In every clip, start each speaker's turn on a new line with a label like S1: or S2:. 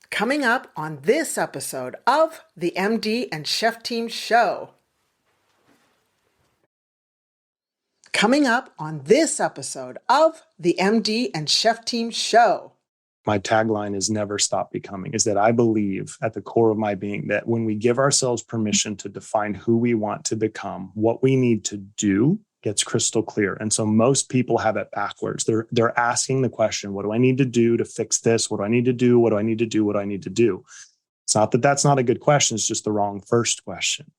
S1: Coming up on this episode of the MD and Chef Team Show. Coming up on this episode of the MD and Chef Team Show.
S2: My tagline is never stop becoming, is that I believe at the core of my being that when we give ourselves permission to define who we want to become, what we need to do gets crystal clear. And so most people have it backwards. They're asking the question, what do I need to do to fix this? What do I need to do? What do I need to do? What do I need to do? It's not that that's not a good question. It's just the wrong first question.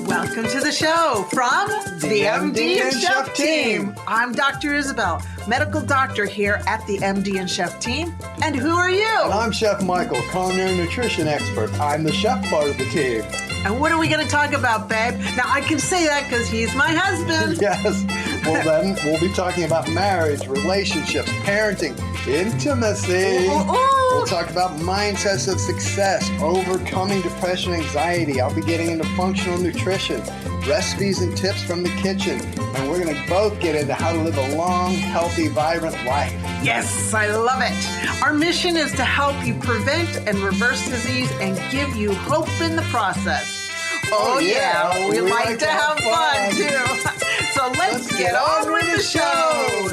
S1: Welcome to the show from the MD and Chef Team. I'm Dr. Isabel, medical doctor here at the MD and Chef Team. And who are you?
S3: And I'm Chef Michael, culinary nutrition expert. I'm the chef part of the team.
S1: And what are we going to talk about, babe? Now, I can say that because he's my husband.
S3: Yes. Well, then we'll be talking about marriage, relationships, parenting, intimacy. We'll talk about mindsets of success, overcoming depression, anxiety. I'll be getting into functional nutrition, recipes and tips from the kitchen. And we're going to both get into how to live a long, healthy, vibrant life.
S1: Yes, I love it. Our mission is to help you prevent and reverse disease and give you hope in the process. Oh yeah, we like to have fun too. So let's get on with the show.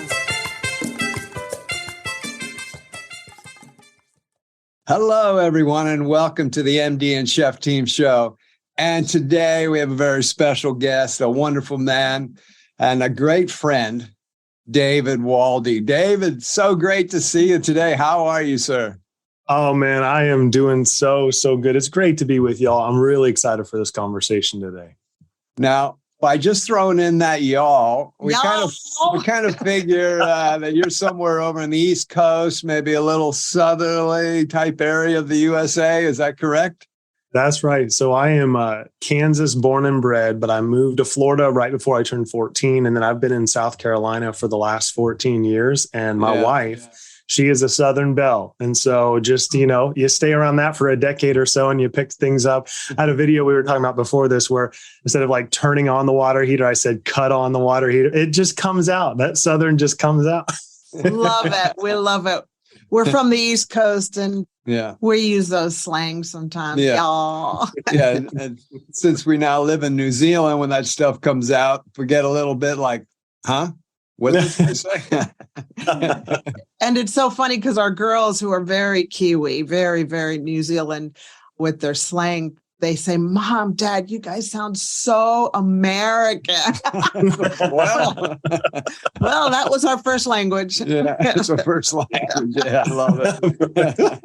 S4: Hello, everyone, and welcome to the MD and Chef Team Show. And today we have a very special guest, a wonderful man, and a great friend, David Waldy. David, so great to see you today. How are you, sir?
S2: Oh, man, I am doing so good. It's great to be with y'all. I'm really excited for this conversation today.
S4: Now, by just throwing in that y'all, we kind of figure that you're somewhere over on the East Coast, maybe a little southerly type area of the USA. Is that correct?
S2: That's right. So I am Kansas born and bred, but I moved to Florida right before I turned 14. And then I've been in South Carolina for the last 14 years. And my wife, she is a Southern belle. And so just, you stay around that for a decade or so and you pick things up. I had a video we were talking about before this where instead of like turning on the water heater, I said, cut on the water heater. It just comes out. That Southern just comes out.
S1: Love it. We love it. We're from the East Coast and we use those slangs sometimes.
S4: Yeah. And since we now live in New Zealand, when that stuff comes out, we get a little bit like, huh? What did you say?
S1: And it's so funny because our girls who are very Kiwi, very, very New Zealand with their slang, they say, Mom, Dad, you guys sound so American. well, that was our first language.
S4: Yeah, it's our first language. Yeah, I love it.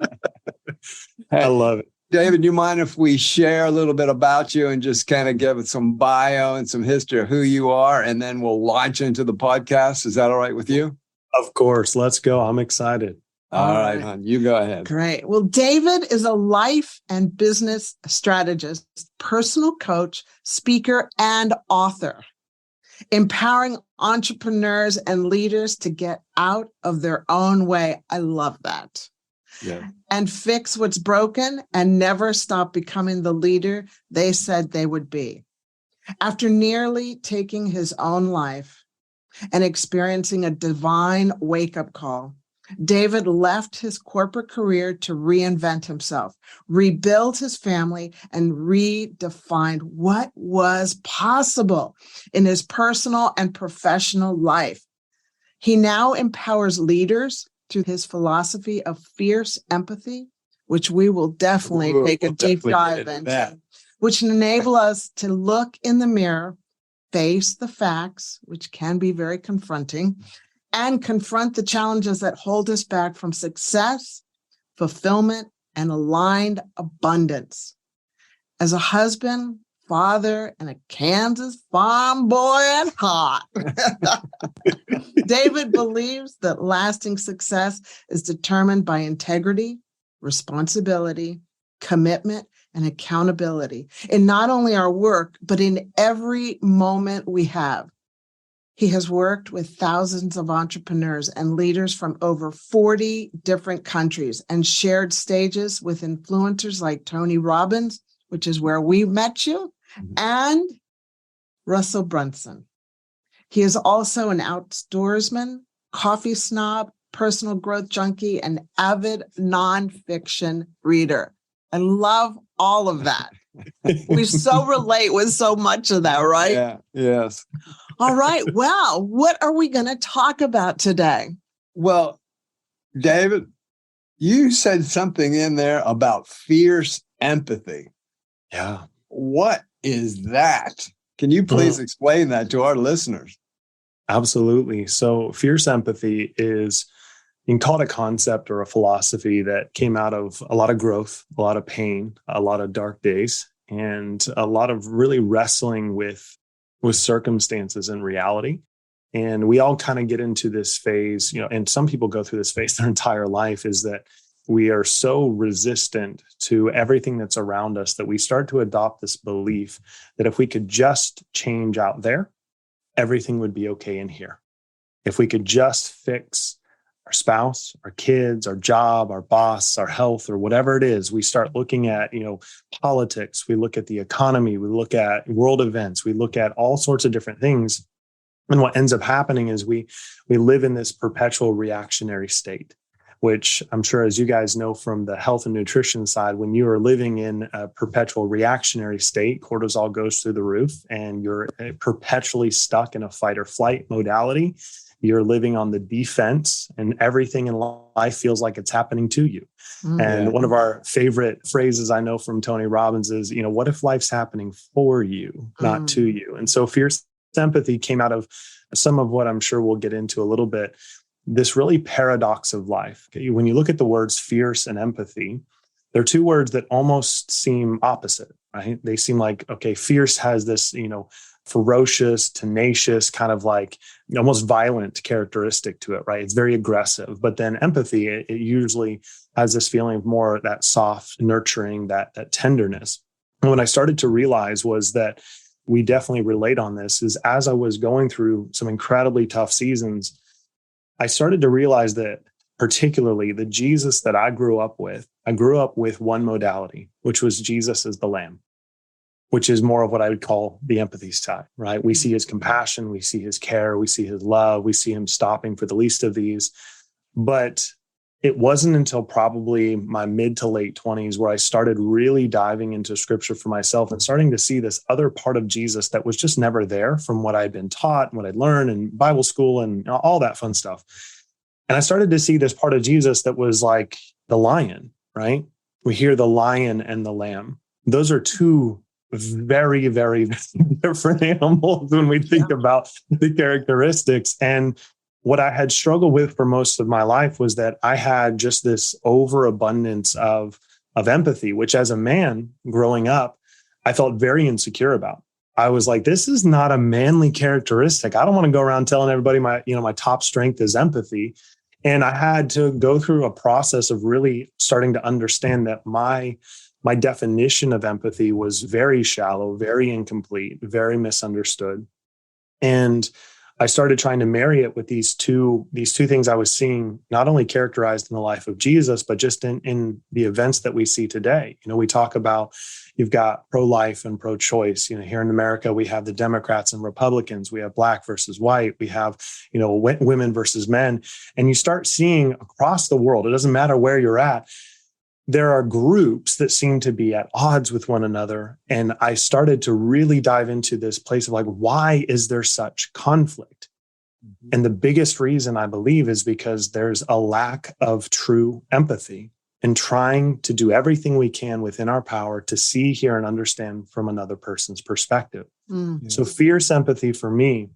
S2: I love it.
S4: David, do you mind if we share a little bit about you and just kind of give it some bio and some history of who you are, and then we'll launch into the podcast? Is that all right with you?
S2: Of course. Let's go. I'm excited.
S4: All right, hon. You go ahead.
S1: Great. Well, David is a life and business strategist, personal coach, speaker, and author, empowering entrepreneurs and leaders to get out of their own way. I love that.
S4: Yeah.
S1: And fix what's broken and never stop becoming the leader they said they would be. After nearly taking his own life and experiencing a divine wake-up call, David left his corporate career to reinvent himself, rebuild his family, and redefine what was possible in his personal and professional life. He now empowers leaders through his philosophy of fierce empathy, which we will definitely take a deep dive into, which enable us to look in the mirror, face the facts, which can be very confronting, and confront the challenges that hold us back from success, fulfillment, and aligned abundance. As a husband, father, and a Kansas farm boy at heart, David believes that lasting success is determined by integrity, responsibility, commitment, and accountability in not only our work, but in every moment we have. He has worked with thousands of entrepreneurs and leaders from over 40 different countries and shared stages with influencers like Tony Robbins, which is where we met you, and Russell Brunson. He is also an outdoorsman, coffee snob, personal growth junkie, and avid nonfiction reader. I love all of that. We so relate with so much of that, right?
S4: Yeah, yes.
S1: All right. Well, what are we going to talk about today?
S4: Well, David, you said something in there about fierce empathy.
S2: Yeah.
S4: What is that? Can you please explain that to our listeners?
S2: Absolutely. So fierce empathy is, you can call it a concept or a philosophy that came out of a lot of growth, a lot of pain, a lot of dark days, and a lot of really wrestling with circumstances and reality. And we all kind of get into this phase, and some people go through this phase their entire life, is that we are so resistant to everything that's around us that we start to adopt this belief that if we could just change out there, everything would be okay in here. If we could just fix our spouse, our kids, our job, our boss, our health, or whatever it is, we start looking at, politics, we look at the economy, we look at world events, we look at all sorts of different things. And what ends up happening is we live in this perpetual reactionary state, which I'm sure, as you guys know from the health and nutrition side, when you are living in a perpetual reactionary state, cortisol goes through the roof and you're perpetually stuck in a fight or flight modality. You're living on the defense and everything in life feels like it's happening to you. And one of our favorite phrases I know from Tony Robbins is, what if life's happening for you, not to you? And so fierce empathy came out of some of what I'm sure we'll get into a little bit, this really paradox of life. When you look at the words fierce and empathy, they're two words that almost seem opposite, right? They seem like, okay, fierce has this, ferocious, tenacious, kind of like almost violent characteristic to it, right? It's very aggressive. But then empathy, it usually has this feeling of more that soft, nurturing, that tenderness. And what I started to realize was that we definitely relate on this is as I was going through some incredibly tough seasons, I started to realize that particularly the Jesus that I grew up with one modality, which was Jesus as the Lamb, which is more of what I would call the empathy side, right? We see his compassion, we see his care, we see his love, we see him stopping for the least of these. But it wasn't until probably my mid to late 20s where I started really diving into scripture for myself and starting to see this other part of Jesus that was just never there from what I'd been taught and what I'd learned in Bible school and all that fun stuff. And I started to see this part of Jesus that was like the lion, right? We hear the lion and the lamb. Those are two very, very different animals when we think about the characteristics. And what I had struggled with for most of my life was that I had just this overabundance of empathy, which as a man growing up, I felt very insecure about. I was like, this is not a manly characteristic. I don't want to go around telling everybody my top strength is empathy. And I had to go through a process of really starting to understand that my definition of empathy was very shallow, very incomplete, very misunderstood. And I started trying to marry it with these two things I was seeing, not only characterized in the life of Jesus, but just in the events that we see today. We talk about, you've got pro-life and pro-choice. Here in America, we have the Democrats and Republicans. We have black versus white. We have, women versus men. And you start seeing across the world, it doesn't matter where you're at, there are groups that seem to be at odds with one another. And I started to really dive into this place of like, why is there such conflict? Mm-hmm. And the biggest reason I believe is because there's a lack of true empathy and trying to do everything we can within our power to see, hear, and understand from another person's perspective. Mm-hmm. So fierce empathy for me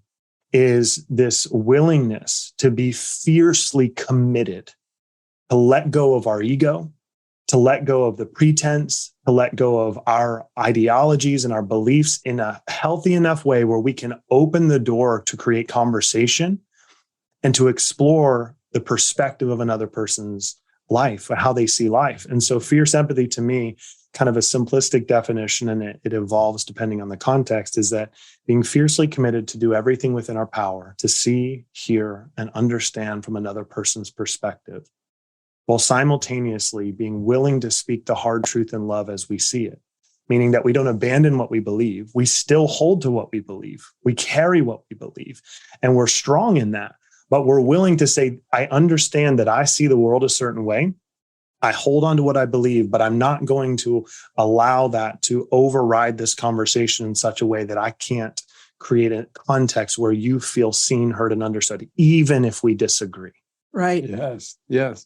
S2: is this willingness to be fiercely committed, to let go of our ego, to let go of the pretense, to let go of our ideologies and our beliefs in a healthy enough way where we can open the door to create conversation and to explore the perspective of another person's life, how they see life. And so fierce empathy to me, kind of a simplistic definition, and it evolves depending on the context, is that being fiercely committed to do everything within our power to see, hear, and understand from another person's perspective, while simultaneously being willing to speak the hard truth in love as we see it, meaning that we don't abandon what we believe. We still hold to what we believe. We carry what we believe, and we're strong in that. but we're willing to say, I understand that I see the world a certain way. I hold on to what I believe, but I'm not going to allow that to override this conversation in such a way that I can't create a context where you feel seen, heard, and understood, even if we disagree.
S1: Right.
S4: Yes. Yes.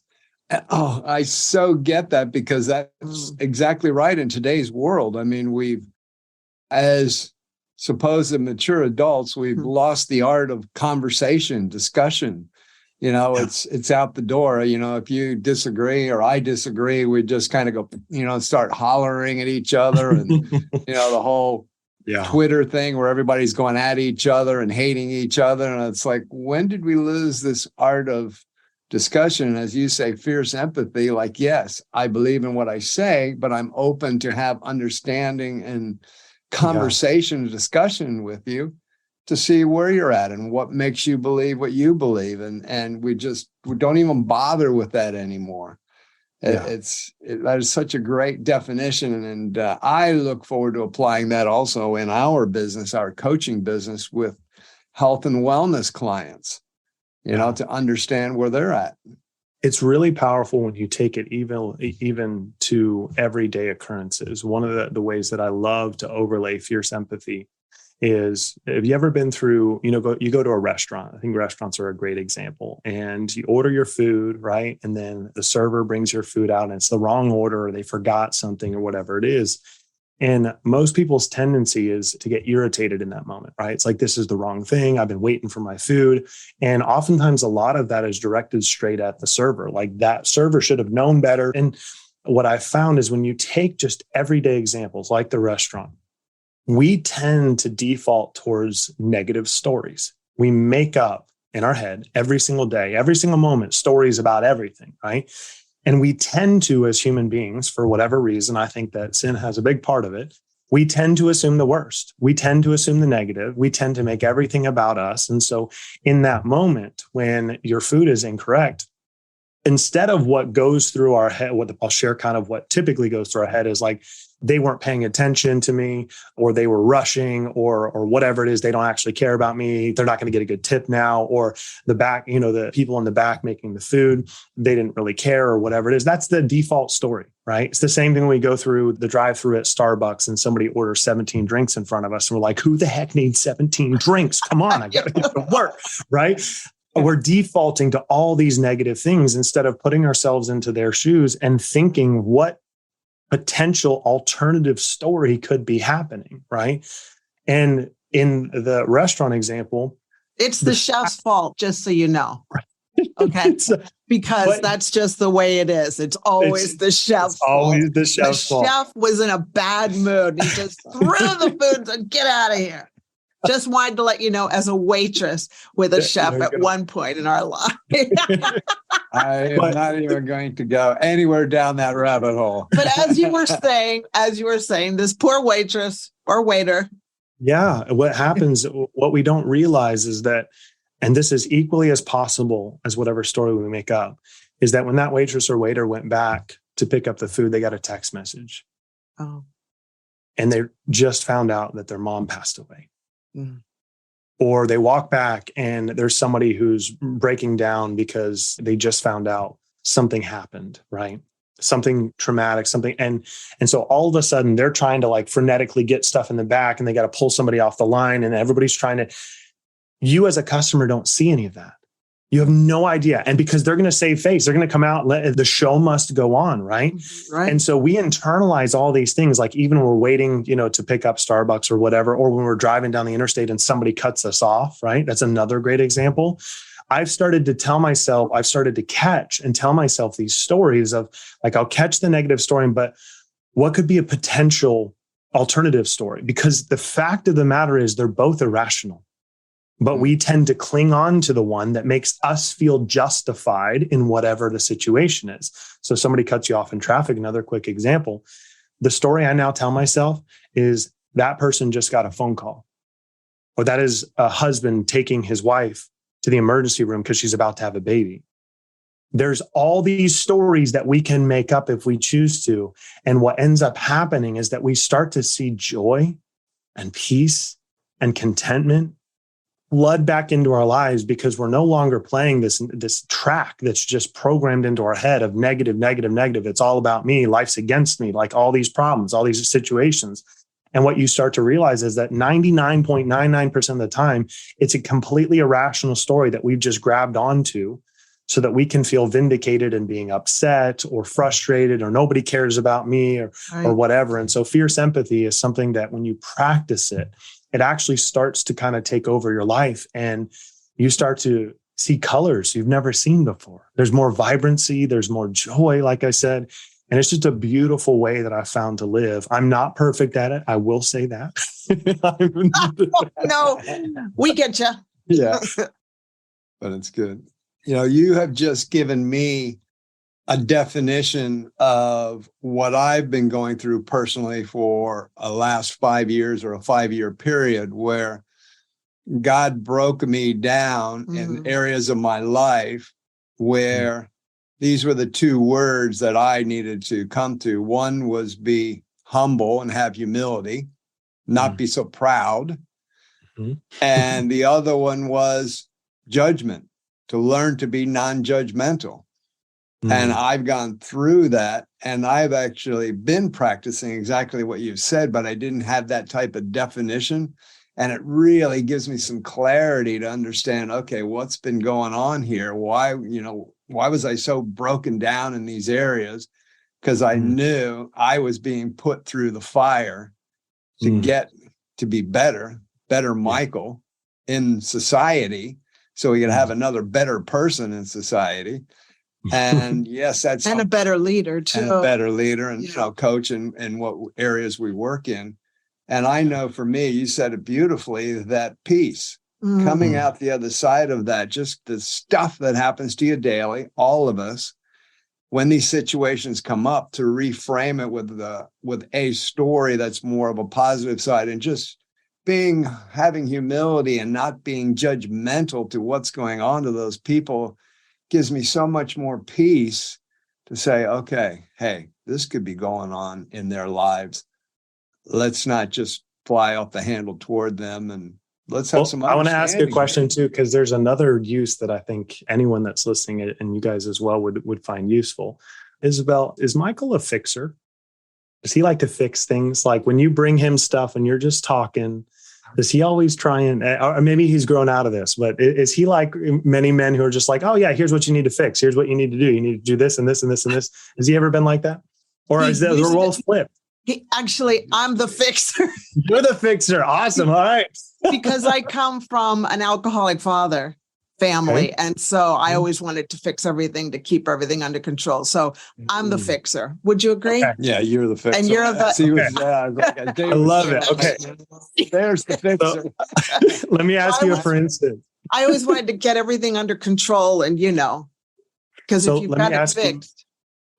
S4: Oh, I so get that, because that's exactly right in today's world. I mean, as supposed mature adults, we've lost the art of conversation, discussion. It's out the door. If you disagree or I disagree, we just kind of go, start hollering at each other, and, the whole Twitter thing where everybody's going at each other and hating each other. And it's like, when did we lose this art of discussion? As you say, fierce empathy, like, yes, I believe in what I say, but I'm open to have understanding and conversation and discussion with you to see where you're at and what makes you believe what you believe. And we don't even bother with that anymore. That is such a great definition. And I look forward to applying that also in our business, our coaching business, with health and wellness clients, to understand where they're at.
S2: It's really powerful when you take it even to everyday occurrences. One of the ways that I love to overlay fierce empathy is, have you ever been through, you go to a restaurant? I think restaurants are a great example, and you order your food, right? And then the server brings your food out and it's the wrong order, or they forgot something, or whatever it is. And most people's tendency is to get irritated in that moment, right? It's like, this is the wrong thing. I've been waiting for my food. And oftentimes a lot of that is directed straight at the server. Like, that server should have known better. And what I found is, when you take just everyday examples like the restaurant, we tend to default towards negative stories. We make up in our head every single day, every single moment, stories about everything, right? And we tend to, as human beings, for whatever reason, I think that sin has a big part of it, we tend to assume the worst. We tend to assume the negative. We tend to make everything about us. And so in that moment, when your food is incorrect, instead of what goes through our head, I'll share kind of what typically goes through our head is like, they weren't paying attention to me, or they were rushing, or whatever it is. They don't actually care about me. They're not going to get a good tip now, or the people in the back making the food, they didn't really care, or whatever it is. That's the default story, right? It's the same thing when we go through the drive-through at Starbucks and somebody orders 17 drinks in front of us. And we're like, who the heck needs 17 drinks? Come on, I got to get to work, right? We're defaulting to all these negative things instead of putting ourselves into their shoes and thinking what potential alternative story could be happening, right? And in the restaurant example,
S1: it's the chef's fault, just so you know. Okay. Because that's just the way it is. It's always the chef's fault.
S2: Always the chef's fault.
S1: The chef was in a bad mood. He just threw the food and said, get out of here. Just wanted to let you know, as a waitress with a chef at one point in our life.
S4: I am not even going to go anywhere down that rabbit hole.
S1: But as you were saying, this poor waitress or waiter.
S2: Yeah. What happens, what we don't realize is that, and this is equally as possible as whatever story we make up, is that when that waitress or waiter went back to pick up the food, they got a text message.
S1: Oh.
S2: And they just found out that their mom passed away.
S1: Mm.
S2: Or they walk back and there's somebody who's breaking down because they just found out something happened, right? Something traumatic, something. And so all of a sudden they're trying to like frenetically get stuff in the back, and they got to pull somebody off the line, and everybody's trying to, you as a customer don't see any of that. You have no idea. And because they're going to save face, they're going to come out, the show must go on, right?
S1: Right.
S2: And so we internalize all these things, like even when we're waiting, to pick up Starbucks or whatever, or when we're driving down the interstate and somebody cuts us off, right? That's another great example. I've started to catch and tell myself these stories of like, I'll catch the negative story, but what could be a potential alternative story? Because the fact of the matter is they're both irrational. But we tend to cling on to the one that makes us feel justified in whatever the situation is. So somebody cuts you off in traffic. Another quick example. The story I now tell myself is that person just got a phone call, or that is a husband taking his wife to the emergency room because she's about to have a baby. There's all these stories that we can make up if we choose to. And what ends up happening is that we start to see joy and peace and contentment flood back into our lives because we're no longer playing this track that's just programmed into our head of negative, negative, negative. It's all about me. Life's against me, like all these problems, all these situations. And what you start to realize is that 99.99% of the time, it's a completely irrational story that we've just grabbed onto so that we can feel vindicated and being upset or frustrated or nobody cares about me or whatever. And so fierce empathy is something that when you practice it, it actually starts to kind of take over your life and you start to see colors you've never seen before. There's more vibrancy, there's more joy, like I said. And it's just a beautiful way that I found to live. I'm not perfect at it. I will say that.
S1: No, we get you.
S4: Yeah, but it's good. You have just given me a definition of what I've been going through personally for a last 5 years or a 5-year period where God broke me down in areas of my life where these were the two words that I needed to come to. One was be humble and have humility, not be so proud. And the other one was judgment, to learn to be non-judgmental. And I've gone through that, and I've actually been practicing exactly what you've said, but I didn't have that type of definition. And it really gives me some clarity to understand, okay, what's been going on here? Why was I so broken down in these areas? Because I knew I was being put through the fire to get to be better Michael in society, so we could have another better person in society. And yes, that's
S1: and a better leader too.
S4: And a better leader and coach in what areas we work in. And I know for me, you said it beautifully, that peace coming out the other side of that, just the stuff that happens to you daily, all of us, when these situations come up, to reframe it with a story that's more of a positive side, and just having humility and not being judgmental to what's going on to those people gives me so much more peace to say, okay, hey, this could be going on in their lives. Let's not just fly off the handle toward them, and let's have some.
S2: I want to ask you a question too, because there's another use that I think anyone that's listening, and you guys as well, would find useful. Isabel, is Michael a fixer? Does he like to fix things? Like when you bring him stuff and you're just talking, does he always try and, or maybe he's grown out of this, but is he like many men who are just like, oh yeah, here's what you need to fix. Here's what you need to do. You need to do this and this and this and this. Has he ever been like that? Or is the roles flipped?
S1: I'm the fixer.
S2: You're the fixer. Awesome. All right.
S1: Because I come from an alcoholic father family. Okay. And so I always wanted to fix everything, to keep everything under control. So I'm the fixer. Would you agree?
S4: Okay. Yeah, you're the fixer.
S1: And you're the...
S2: I love it. Okay.
S4: There's the fixer.
S2: So, let me ask you for instance.
S1: I always wanted to get everything under control, and because if you've got it fixed.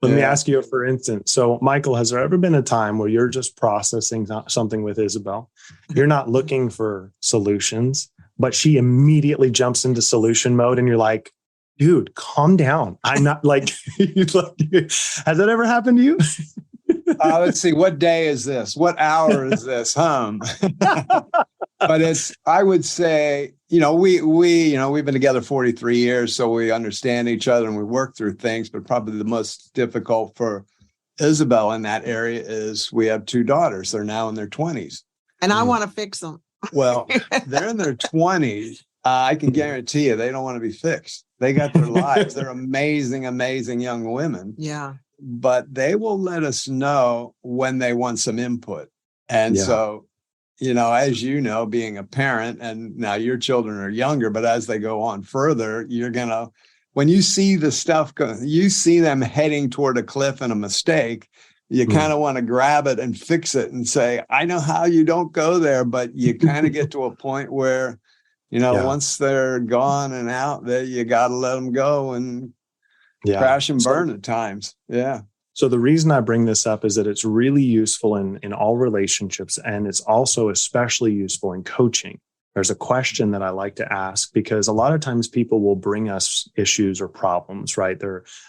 S2: Let me ask you for instance. So Michael, has there ever been a time where you're just processing something with Isabel? You're not looking for solutions, but she immediately jumps into solution mode and you're like, dude, calm down. I'm not like, has that ever happened to you?
S4: Let's see. What day is this? What hour is this? But I would say, we've been together 43 years, so we understand each other and we work through things, but probably the most difficult for Isabel in that area is we have 2 daughters. They're now in their 20s.
S1: And I want to fix them.
S4: Well, they're in their 20s. I can guarantee you they don't want to be fixed. They got their lives. They're amazing, amazing young women.
S1: Yeah.
S4: But they will let us know when they want some input. And so, as you know, being a parent, and now your children are younger, but as they go on further, you're going to, when you see the stuff, you see them heading toward a cliff and a mistake, you kind of want to grab it and fix it and say, I know how you don't go there, but you kind of get to a point where, once they're gone and out, there you got to let them go and crash and burn at times. Yeah.
S2: So the reason I bring this up is that it's really useful in all relationships, and it's also especially useful in coaching, there's a question that I like to ask, because a lot of times people will bring us issues or problems, right?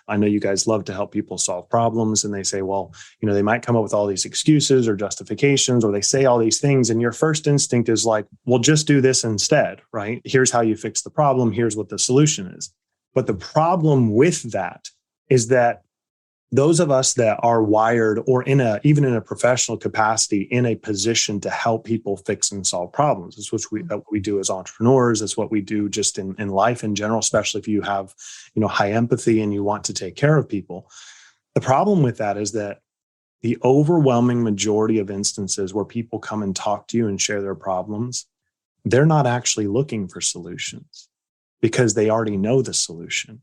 S2: I know you guys love to help people solve problems, and they say, well, they might come up with all these excuses or justifications, or they say all these things. And your first instinct is like, well, just do this instead, right? Here's how you fix the problem. Here's what the solution is. But the problem with that is that those of us that are wired, or even in a professional capacity, in a position to help people fix and solve problems, is what we do as entrepreneurs. It's what we do just in life in general, especially if you have, high empathy and you want to take care of people. The problem with that is that the overwhelming majority of instances where people come and talk to you and share their problems, they're not actually looking for solutions because they already know the solution.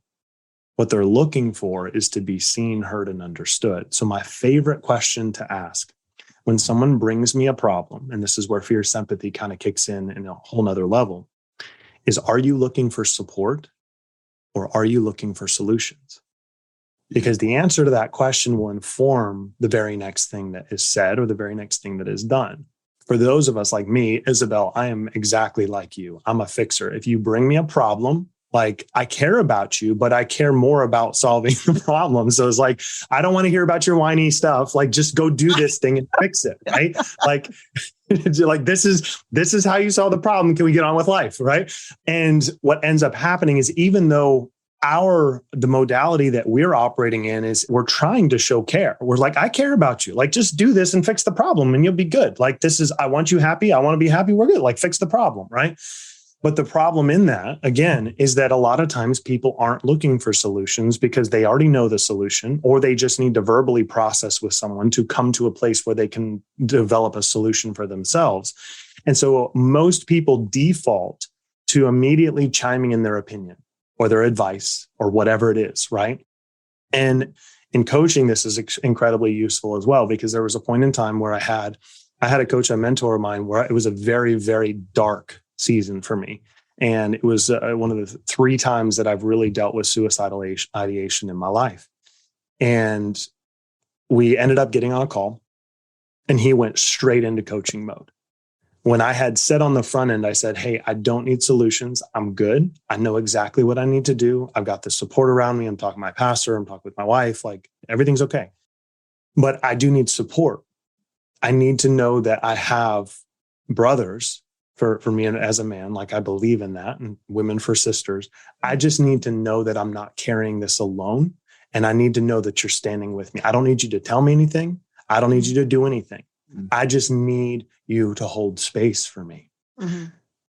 S2: What they're looking for is to be seen, heard, and understood. So my favorite question to ask when someone brings me a problem, and this is where fierce empathy kind of kicks in a whole nother level, is, are you looking for support or are you looking for solutions? Because the answer to that question will inform the very next thing that is said or the very next thing that is done. For those of us like me, Isabel, I am exactly like you. I'm a fixer. If you bring me a problem, like, I care about you, but I care more about solving the problem. So it's like, I don't want to hear about your whiny stuff. Like, just go do this thing and fix it, right? Like this is how you solve the problem. Can we get on with life, right? And what ends up happening is, even though the modality that we're operating in is, we're trying to show care. We're like, I care about you. Like, just do this and fix the problem and you'll be good. Like, I want you happy. I want to be happy. We're good. Like, fix the problem, right? But the problem in that, again, is that a lot of times people aren't looking for solutions because they already know the solution, or they just need to verbally process with someone to come to a place where they can develop a solution for themselves. And so most people default to immediately chiming in their opinion or their advice or whatever it is, right? And in coaching, this is incredibly useful as well, because there was a point in time where I had a coach, a mentor of mine, where it was a very, very dark season for me. And it was one of the 3 times that I've really dealt with suicidal ideation in my life. And we ended up getting on a call, and he went straight into coaching mode. When I had said on the front end, I said, hey, I don't need solutions. I'm good. I know exactly what I need to do. I've got the support around me. I'm talking to my pastor. I'm talking with my wife. Like, everything's okay. But I do need support. I need to know that I have brothers for me as a man. Like, I believe in that, and women for sisters. I just need to know that I'm not carrying this alone. And I need to know that you're standing with me. I don't need you to tell me anything. I don't need you to do anything. I just need you to hold space for me. Mm-hmm.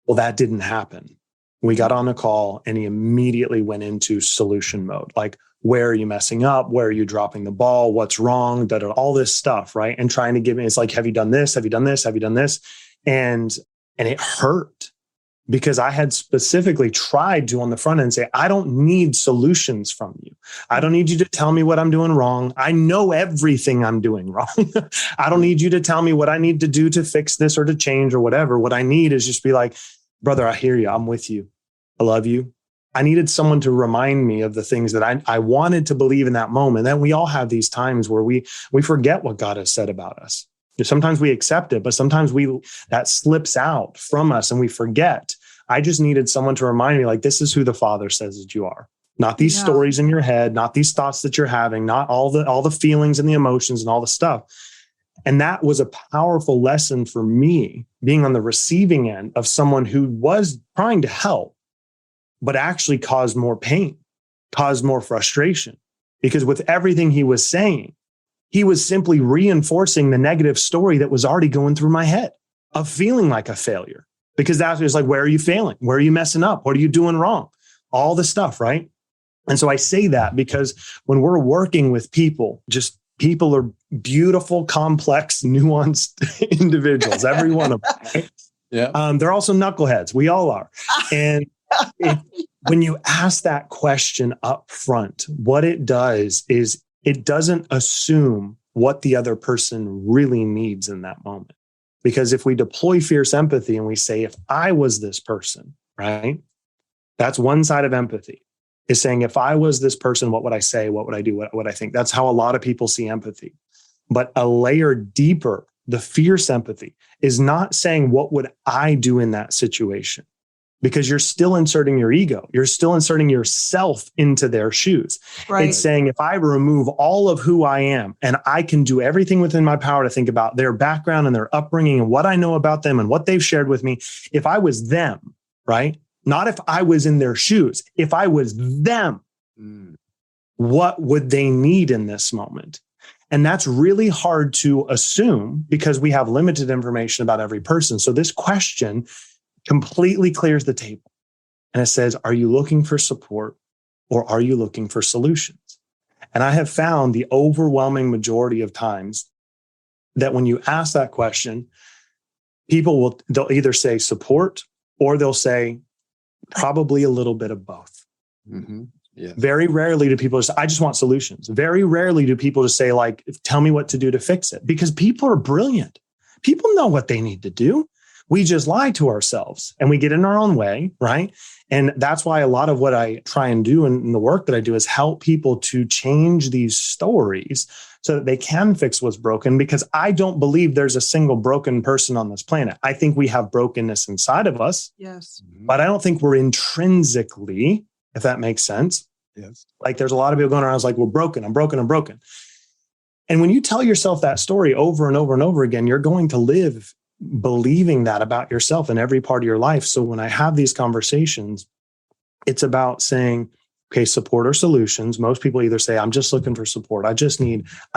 S2: Well, that didn't happen. We got on a call, and he immediately went into solution mode. Like, where are you messing up? Where are you dropping the ball? What's wrong? All this stuff, right? And trying to give me, it's like, have you done this? Have you done this? Have you done this? And it hurt, because I had specifically tried to, on the front end, say, I don't need solutions from you. I don't need you to tell me what I'm doing wrong. I know everything I'm doing wrong. I don't need you to tell me what I need to do to fix this or to change or whatever. What I need is just be like, brother, I hear you. I'm with you. I love you. I needed someone to remind me of the things that I wanted to believe in that moment. Then we all have these times where we forget what God has said about us. Sometimes we accept it, but sometimes that slips out from us and we forget. I just needed someone to remind me, like, this is who the Father says that you are. Not these stories in your head, not these thoughts that you're having, not all the feelings and the emotions and all the stuff. And that was a powerful lesson for me, being on the receiving end of someone who was trying to help, but actually caused more pain, caused more frustration. Because with everything he was saying, he was simply reinforcing the negative story that was already going through my head of feeling like a failure. Because that was like, where are you failing? Where are you messing up? What are you doing wrong? All the stuff, right? And so I say that because when we're working with people are beautiful, complex, nuanced individuals, every one of them. Right? Yeah. They're also knuckleheads. We all are. And when you ask that question up front, what it does is it doesn't assume what the other person really needs in that moment. Because if we deploy fierce empathy and we say, if I was this person, right? That's one side of empathy, is saying, if I was this person, what would I say? What would I do? What would I think? That's how a lot of people see empathy. But a layer deeper the fierce empathy is not saying, what would I do in that situation? Because you're still inserting your ego. You're still inserting yourself into their shoes.
S1: Right.
S2: It's saying, if I remove all of who I am and I can do everything within my power to think about their background and their upbringing and what I know about them and what they've shared with me, if I was them, right? Not if I was in their shoes, if I was them, what would they need in this moment? And that's really hard to assume because we have limited information about every person. So this question completely clears the table. And it says, are you looking for support or are you looking for solutions? And I have found the overwhelming majority of times that when you ask that question, they'll either say support or they'll say probably a little bit of both.
S4: Mm-hmm. Yeah.
S2: Very rarely do people say, I just want solutions. Very rarely do people just say, like, tell me what to do to fix it, because people are brilliant. People know what they need to do. We just lie to ourselves and we get in our own way, right? And that's why a lot of what I try and do in the work that I do is help people to change these stories so that they can fix what's broken, because I don't believe there's a single broken person on this planet. I think we have brokenness inside of us.
S1: Yes.
S2: But I don't think we're intrinsically, if that makes sense.
S4: Yes.
S2: Like there's a lot of people going around like, we're broken, I'm broken, I'm broken. And when you tell yourself that story over and over and over again, you're going to live believing that about yourself in every part of your life. So when I have these conversations, it's about saying, okay, support or solutions. Most people either say, I'm just looking for support. I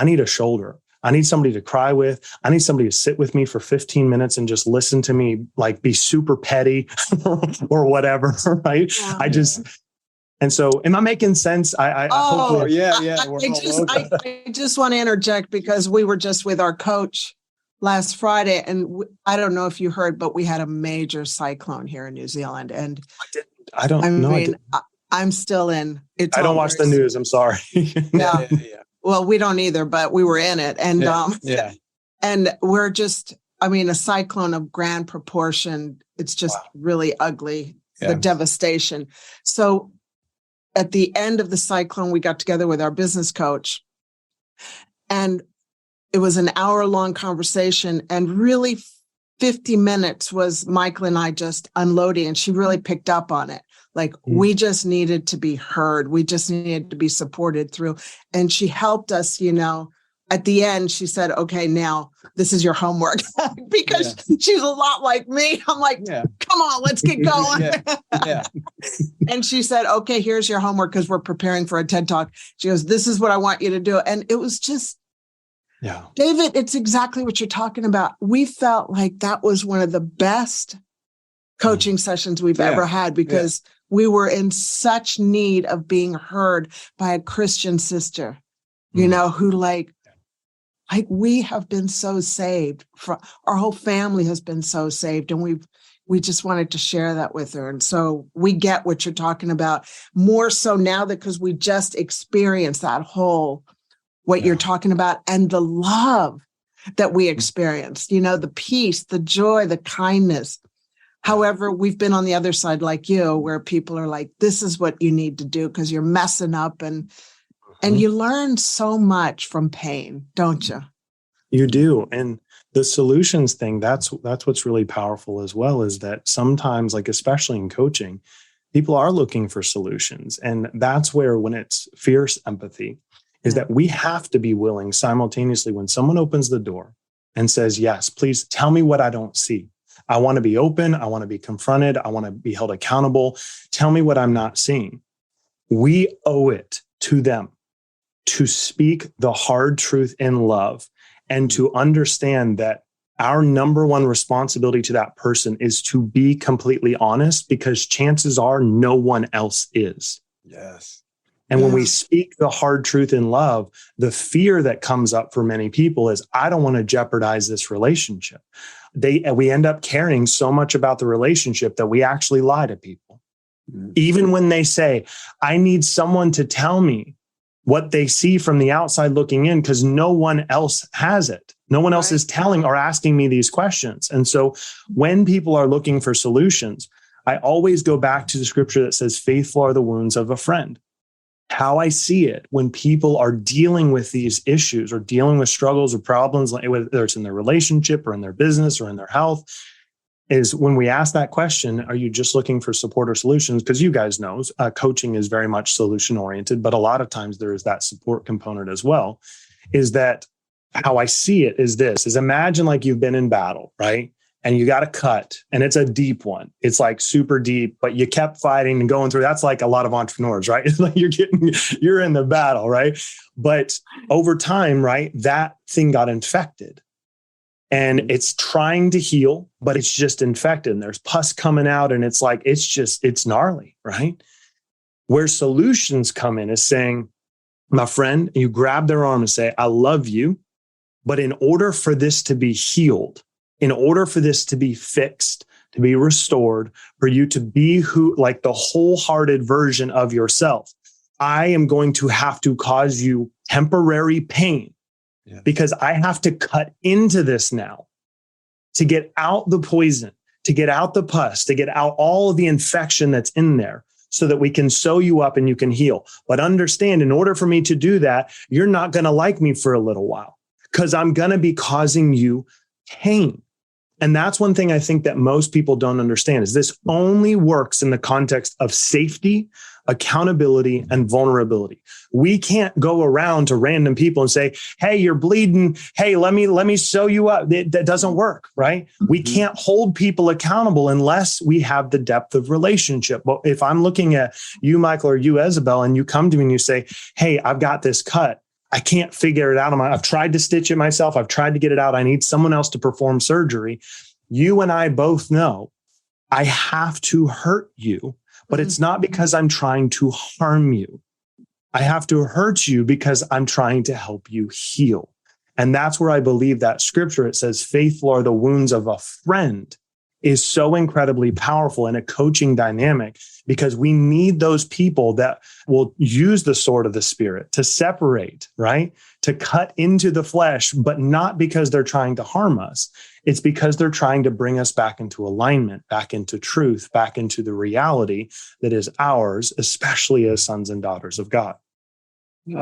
S2: need a shoulder. I need somebody to cry with. I need somebody to sit with me for 15 minutes and just listen to me, like be super petty or whatever, right?
S1: Yeah.
S2: And so am I making sense?
S1: I just want to interject because we were just with our coach last Friday, and I don't know if you heard, but we had a major cyclone here in New Zealand. And I'm still in. I
S2: don't watch the news. I'm sorry.
S1: Yeah. Well, we don't either, but we were in it. And and we're just, a cyclone of grand proportion. It's just really ugly, the devastation. So at the end of the cyclone, we got together with our business coach, and it was an hour-long conversation, and really 50 minutes was Michael and I just unloading, and she really picked up on it. Like, we just needed to be heard. We just needed to be supported through. And she helped us, at the end, she said, okay, now this is your homework. Because she's a lot like me. I'm like, come on, let's get going. And she said, okay, here's your homework, because we're preparing for a TED Talk. She goes, this is what I want you to do. And it was just, David, it's exactly what you're talking about. We felt like that was one of the best coaching sessions we've ever had, because we were in such need of being heard by a Christian sister, who like we have been so saved. Our whole family has been so saved, and we just wanted to share that with her. And so we get what you're talking about more so now, that because we just experienced that whole what you're talking about, and the love that we experienced, the peace, the joy, the kindness. However, we've been on the other side like you, where people are like, this is what you need to do because you're messing up. And you learn so much from pain, don't you? You do. And the solutions thing, that's what's really powerful as well, is that sometimes, like especially in coaching, people are looking for solutions. And that's where, when it's fierce empathy, is that we have to be willing simultaneously, when someone opens the door and says, yes, please tell me what I don't see. I want to be open. I want to be confronted. I want to be held accountable. Tell me what I'm not seeing. We owe it to them to speak the hard truth in love, and to understand that our number one responsibility to that person is to be completely honest, because chances are no one else is. Yes. And when we speak the hard truth in love, the fear that comes up for many people is, I don't want to jeopardize this relationship. We end up caring so much about the relationship that we actually lie to people. Even when they say, I need someone to tell me what they see from the outside looking in, because no one else has it. No one else is telling or asking me these questions. And so when people are looking for solutions, I always go back to the scripture that says, faithful are the wounds of a friend.
S2: how I see it when people are dealing with these issues or dealing with struggles or problems, whether it's in their relationship or in their business or in their health, is when we ask that question, are you just looking for support or solutions? Because you guys know coaching is very much solution oriented, but a lot of times there is that support component as well. Is that how I see it is this, is imagine like you've been in battle, right? And you got a cut and it's a deep one. It's like super deep, but you kept fighting and going through. That's like a lot of entrepreneurs, right? It's like you're in the battle, right? But over time, right, that thing got infected and it's trying to heal, but it's just infected and there's pus coming out and it's like, it's gnarly, right? Where solutions come in is saying, my friend, you grab their arm and say, I love you. But in order for this to be healed, in order for this to be fixed, to be restored, for you to be like the wholehearted version of yourself, I am going to have to cause you temporary pain because I have to cut into this now to get out the poison, to get out the pus, to get out all of the infection that's in there so that we can sew you up and you can heal. But understand, in order for me to do that, you're not going to like me for a little while because I'm going to be causing you pain. And that's one thing I think that most people don't understand is this only works in the context of safety, accountability, and vulnerability. We can't go around to random people and say, hey, you're bleeding. Hey, let me sew you up. That doesn't work, right? We can't hold people accountable unless we have the depth of relationship. But if I'm looking at you, Michael, or you, Isabel, and you come to me and you say, hey, I've got this cut. I can't figure it out. I've tried to stitch it myself. I've tried to get it out. I need someone else to perform surgery. You and I both know I have to hurt you, but it's not because I'm trying to harm you. I have to hurt you because I'm trying to help you heal. And that's where I believe that scripture, it says, faithful are the wounds of a friend, is so incredibly powerful in a coaching dynamic because we need those people that will use the sword of the spirit to separate, right? To cut into the flesh, but not because they're trying to harm us. It's because they're trying to bring us back into alignment, back into truth, back into the reality that is ours, especially as sons and daughters of God.
S4: You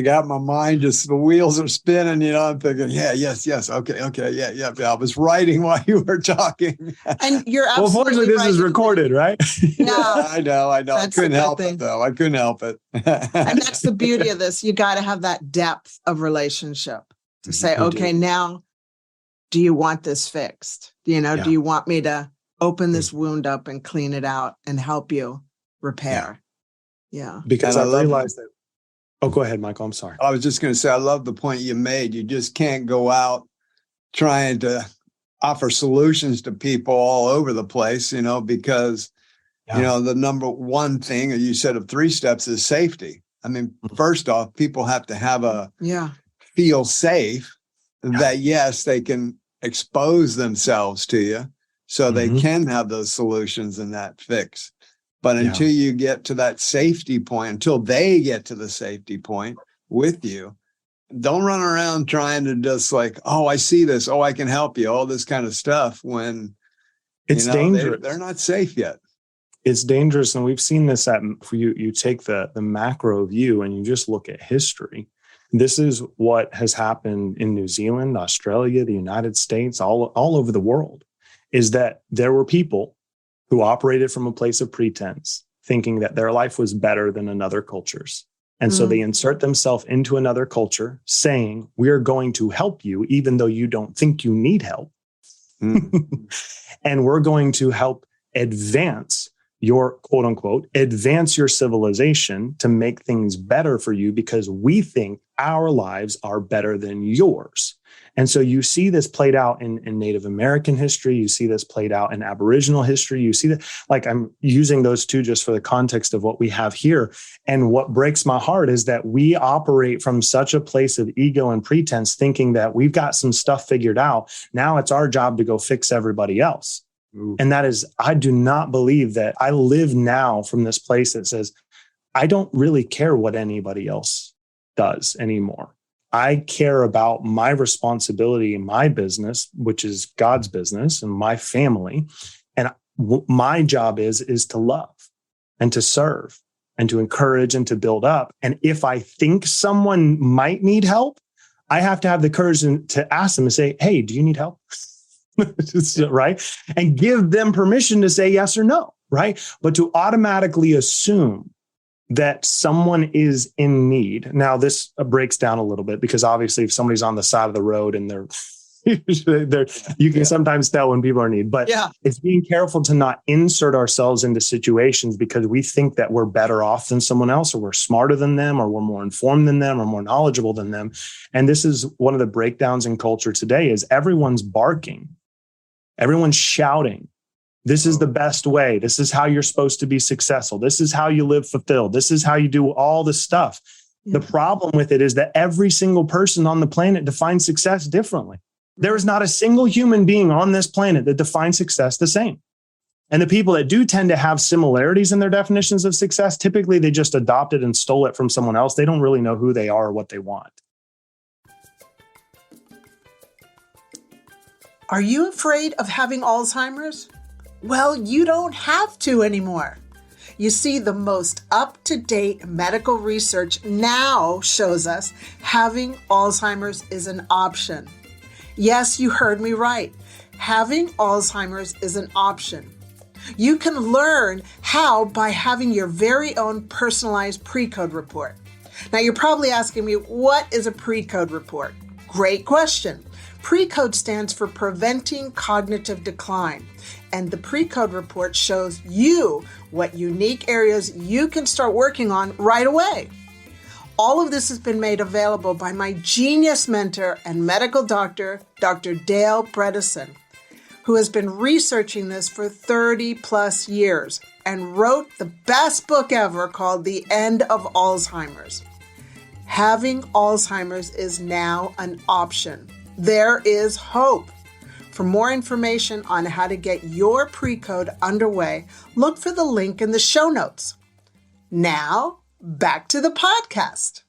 S4: got my mind, just the wheels are spinning, I'm thinking, yes. Okay. Yeah. I was writing while you were talking.
S1: And you're absolutely
S2: well, fortunately, this is recorded, right?
S1: Yeah.
S4: I know. I couldn't help it, though. I couldn't help it.
S1: And that's the beauty of this. You got to have that depth of relationship to say, okay, now, do you want this fixed? Do you want me to open this wound up and clean it out and help you repair? Yeah.
S2: Because I realized that. Oh, go ahead, Michael. I'm sorry.
S4: I was just going to say, I love the point you made. You just can't go out trying to offer solutions to people all over the place, because, the number one thing, you said of 3 steps, is safety. I mean, first off, people have to have feel safe that, yes, they can expose themselves to you so they can have those solutions and that fix. But until you get to that safety point, until they get to the safety point with you, don't run around trying to just like, oh, I see this. Oh, I can help you. All this kind of stuff when
S2: it's dangerous.
S4: They're not safe yet.
S2: It's dangerous. And we've seen this you take the macro view and you just look at history. This is what has happened in New Zealand, Australia, the United States, all over the world, is that there were people who operated from a place of pretense, thinking that their life was better than another culture's. And so they insert themselves into another culture saying, we're going to help you, even though you don't think you need help. And we're going to help advance your, quote unquote, advance your civilization to make things better for you because we think our lives are better than yours. And so you see this played out in Native American history. You see this played out in Aboriginal history. You see that, like, I'm using those two just for the context of what we have here. And what breaks my heart is that we operate from such a place of ego and pretense, thinking that we've got some stuff figured out. Now it's our job to go fix everybody else. Ooh. And that is, I do not believe that. I live now from this place that says, I don't really care what anybody else does anymore. I care about my responsibility in my business, which is God's business, and my family. And my job is to love and to serve and to encourage and to build up. And if I think someone might need help, I have to have the courage to ask them and say, hey, do you need help? Right? And give them permission to say yes or no, right? But to automatically assume that someone is in need. Now, this breaks down a little bit because obviously if somebody's on the side of the road and you can sometimes tell when people are in need, but it's being careful to not insert ourselves into situations because we think that we're better off than someone else, or we're smarter than them, or we're more informed than them, or more knowledgeable than them. And this is one of the breakdowns in culture today is everyone's barking. Everyone's shouting. This is the best way. This is how you're supposed to be successful. This is how you live fulfilled. This is how you do all the stuff. The problem with it is that every single person on the planet defines success differently. There is not a single human being on this planet that defines success the same. And the people that do tend to have similarities in their definitions of success, typically they just adopted and stole it from someone else. They don't really know who they are or what they want.
S1: Are you afraid of having Alzheimer's? Well, you don't have to anymore. You see, the most up-to-date medical research now shows us having Alzheimer's is an option. Yes, you heard me right. Having Alzheimer's is an option. You can learn how by having your very own personalized pre-code report. Now, you're probably asking me, what is a pre-code report? Great question. Pre-code stands for Preventing Cognitive Decline, and the pre-code report shows you what unique areas you can start working on right away. All of this has been made available by my genius mentor and medical doctor, Dr. Dale Bredesen, who has been researching this for 30 plus years and wrote the best book ever called The End of Alzheimer's. Having Alzheimer's is now an option. There is hope. For more information on how to get your pre-code underway, look for the link in the show notes. Now, back to the podcast.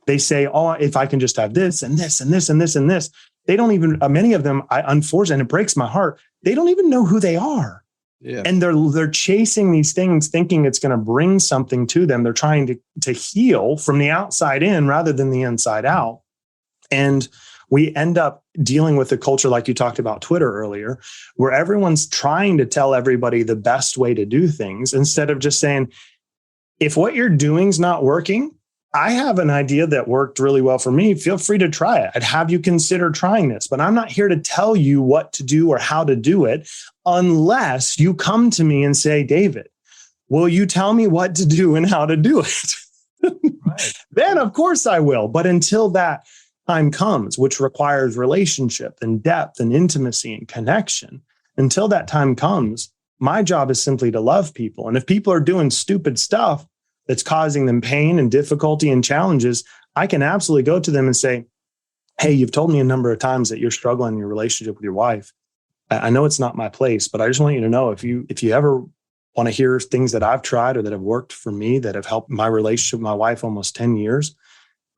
S2: They say, oh, if I can just have this and this and this and this and this. They don't even, many of them, unfortunately, and it breaks my heart, they don't even know who they are. Yeah. And they're chasing these things thinking it's going to bring something to them. They're trying to heal from the outside in rather than the inside out. And we end up dealing with a culture like you talked about Twitter earlier, where everyone's trying to tell everybody the best way to do things instead of just saying, if what you're doing is not working, I have an idea that worked really well for me. Feel free to try it. I'd have you consider trying this, but I'm not here to tell you what to do or how to do it unless you come to me and say, David, will you tell me what to do and how to do it? Right. Then of course I will. But until that time comes, which requires relationship and depth and intimacy and connection, until that time comes, my job is simply to love people. And if people are doing stupid stuff that's causing them pain and difficulty and challenges, I can absolutely go to them and say, hey, you've told me a number of times that you're struggling in your relationship with your wife. I know it's not my place, but I just want you to know if you ever want to hear things that I've tried or that have worked for me, that have helped my relationship with my wife almost 10 years,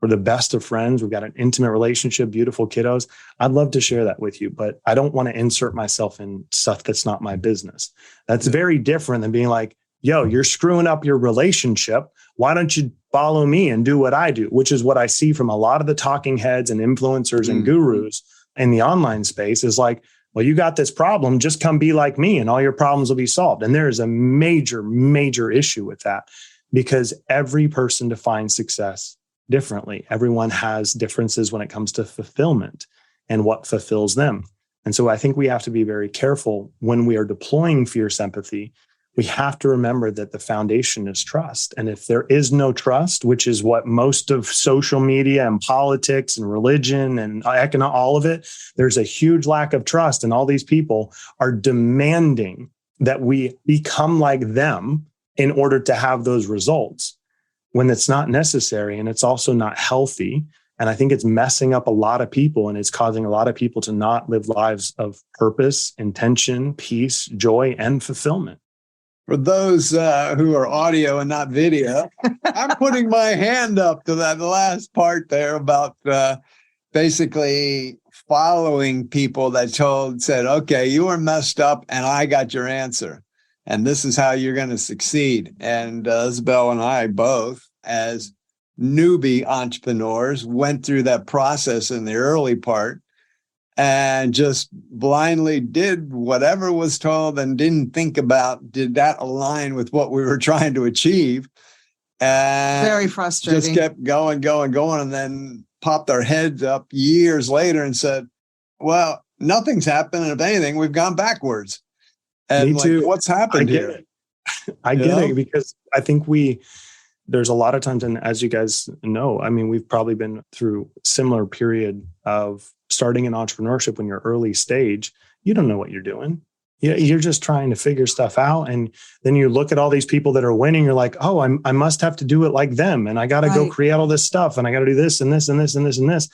S2: we're the best of friends. We've got an intimate relationship, beautiful kiddos. I'd love to share that with you, but I don't want to insert myself in stuff that's not my business. That's very different than being like, yo, you're screwing up your relationship. Why don't you follow me and do what I do? Which is what I see from a lot of the talking heads and influencers and gurus in the online space is like, well, you got this problem, just come be like me and all your problems will be solved. And there is a major, major issue with that because every person defines success differently. Everyone has differences when it comes to fulfillment and what fulfills them. And so I think we have to be very careful when we are deploying fierce empathy. We have to remember that the foundation is trust. And if there is no trust, which is what most of social media and politics and religion and all of it, there's a huge lack of trust. And all these people are demanding that we become like them in order to have those results when it's not necessary. And it's also not healthy. And I think it's messing up a lot of people and it's causing a lot of people to not live lives of purpose, intention, peace, joy, and fulfillment.
S4: For those who are audio and not video, I'm putting my hand up to that last part there about basically following people that said, okay, you were messed up and I got your answer. and this is how you're going to succeed. And Isabel and I both, as newbie entrepreneurs, went through that process in the early part and just blindly did whatever was told and didn't think about, did that align with what we were trying to achieve? And
S1: very frustrating.
S4: Just kept going, and then popped our heads up years later and said, well, nothing's happened. And if anything, we've gone backwards. And
S2: Me too.
S4: What's happened here?
S2: I get it, because I think there's a lot of times, and as you guys know, I mean, we've probably been through a similar period of starting in entrepreneurship when you're early stage. You don't know what you're doing. You're just trying to figure stuff out. And then you look at all these people that are winning. You're like, oh, I must have to do it like them. And I got to go create all this stuff. And I got to do this and this and this and this and this.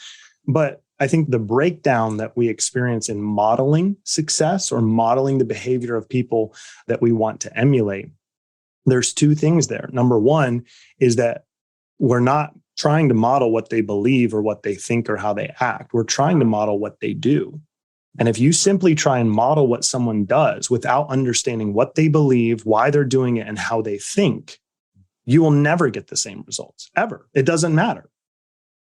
S2: But I think the breakdown that we experience in modeling success or modeling the behavior of people that we want to emulate, there's two things there. Number one is that we're not trying to model what they believe or what they think or how they act. We're trying to model what they do. And if you simply try and model what someone does without understanding what they believe, why they're doing it, and how they think, you will never get the same results, ever. It doesn't matter.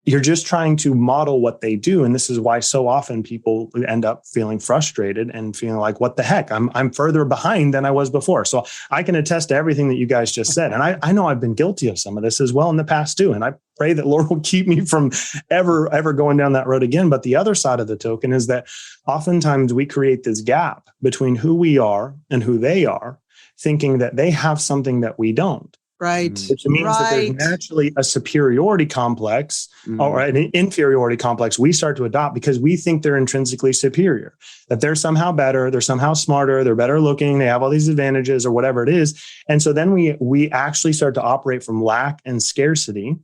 S2: You're just trying to model what they do. And this is why so often people end up feeling frustrated and feeling like, what the heck? I'm further behind than I was before. So I can attest to everything that you guys just said. And I know I've been guilty of some of this as well in the past too. And I pray that Lord will keep me from ever going down that road again. But the other side of the token is that oftentimes we create this gap between who we are and who they are, thinking that they have something that we don't.
S1: Right.
S2: Which means that there's naturally a superiority complex or an inferiority complex we start to adopt because we think they're intrinsically superior, that they're somehow better, they're somehow smarter, they're better looking, they have all these advantages or whatever it is. And so then we actually start to operate from lack and scarcity.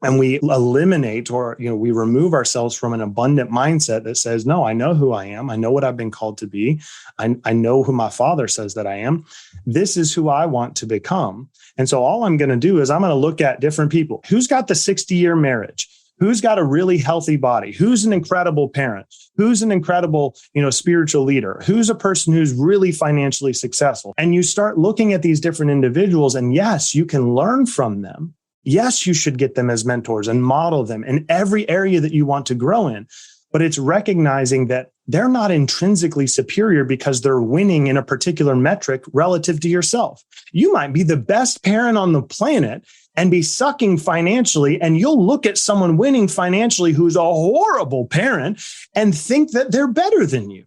S2: And we eliminate or, we remove ourselves from an abundant mindset that says, no, I know who I am. I know what I've been called to be. I know who my Father says that I am. This is who I want to become. And so all I'm going to do is I'm going to look at different people. Who's got the 60-year marriage? Who's got a really healthy body? Who's an incredible parent? Who's an incredible, spiritual leader? Who's a person who's really financially successful? And you start looking at these different individuals, and yes, you can learn from them. Yes, you should get them as mentors and model them in every area that you want to grow in. But it's recognizing that they're not intrinsically superior because they're winning in a particular metric relative to yourself. You might be the best parent on the planet and be sucking financially, and you'll look at someone winning financially who's a horrible parent and think that they're better than you.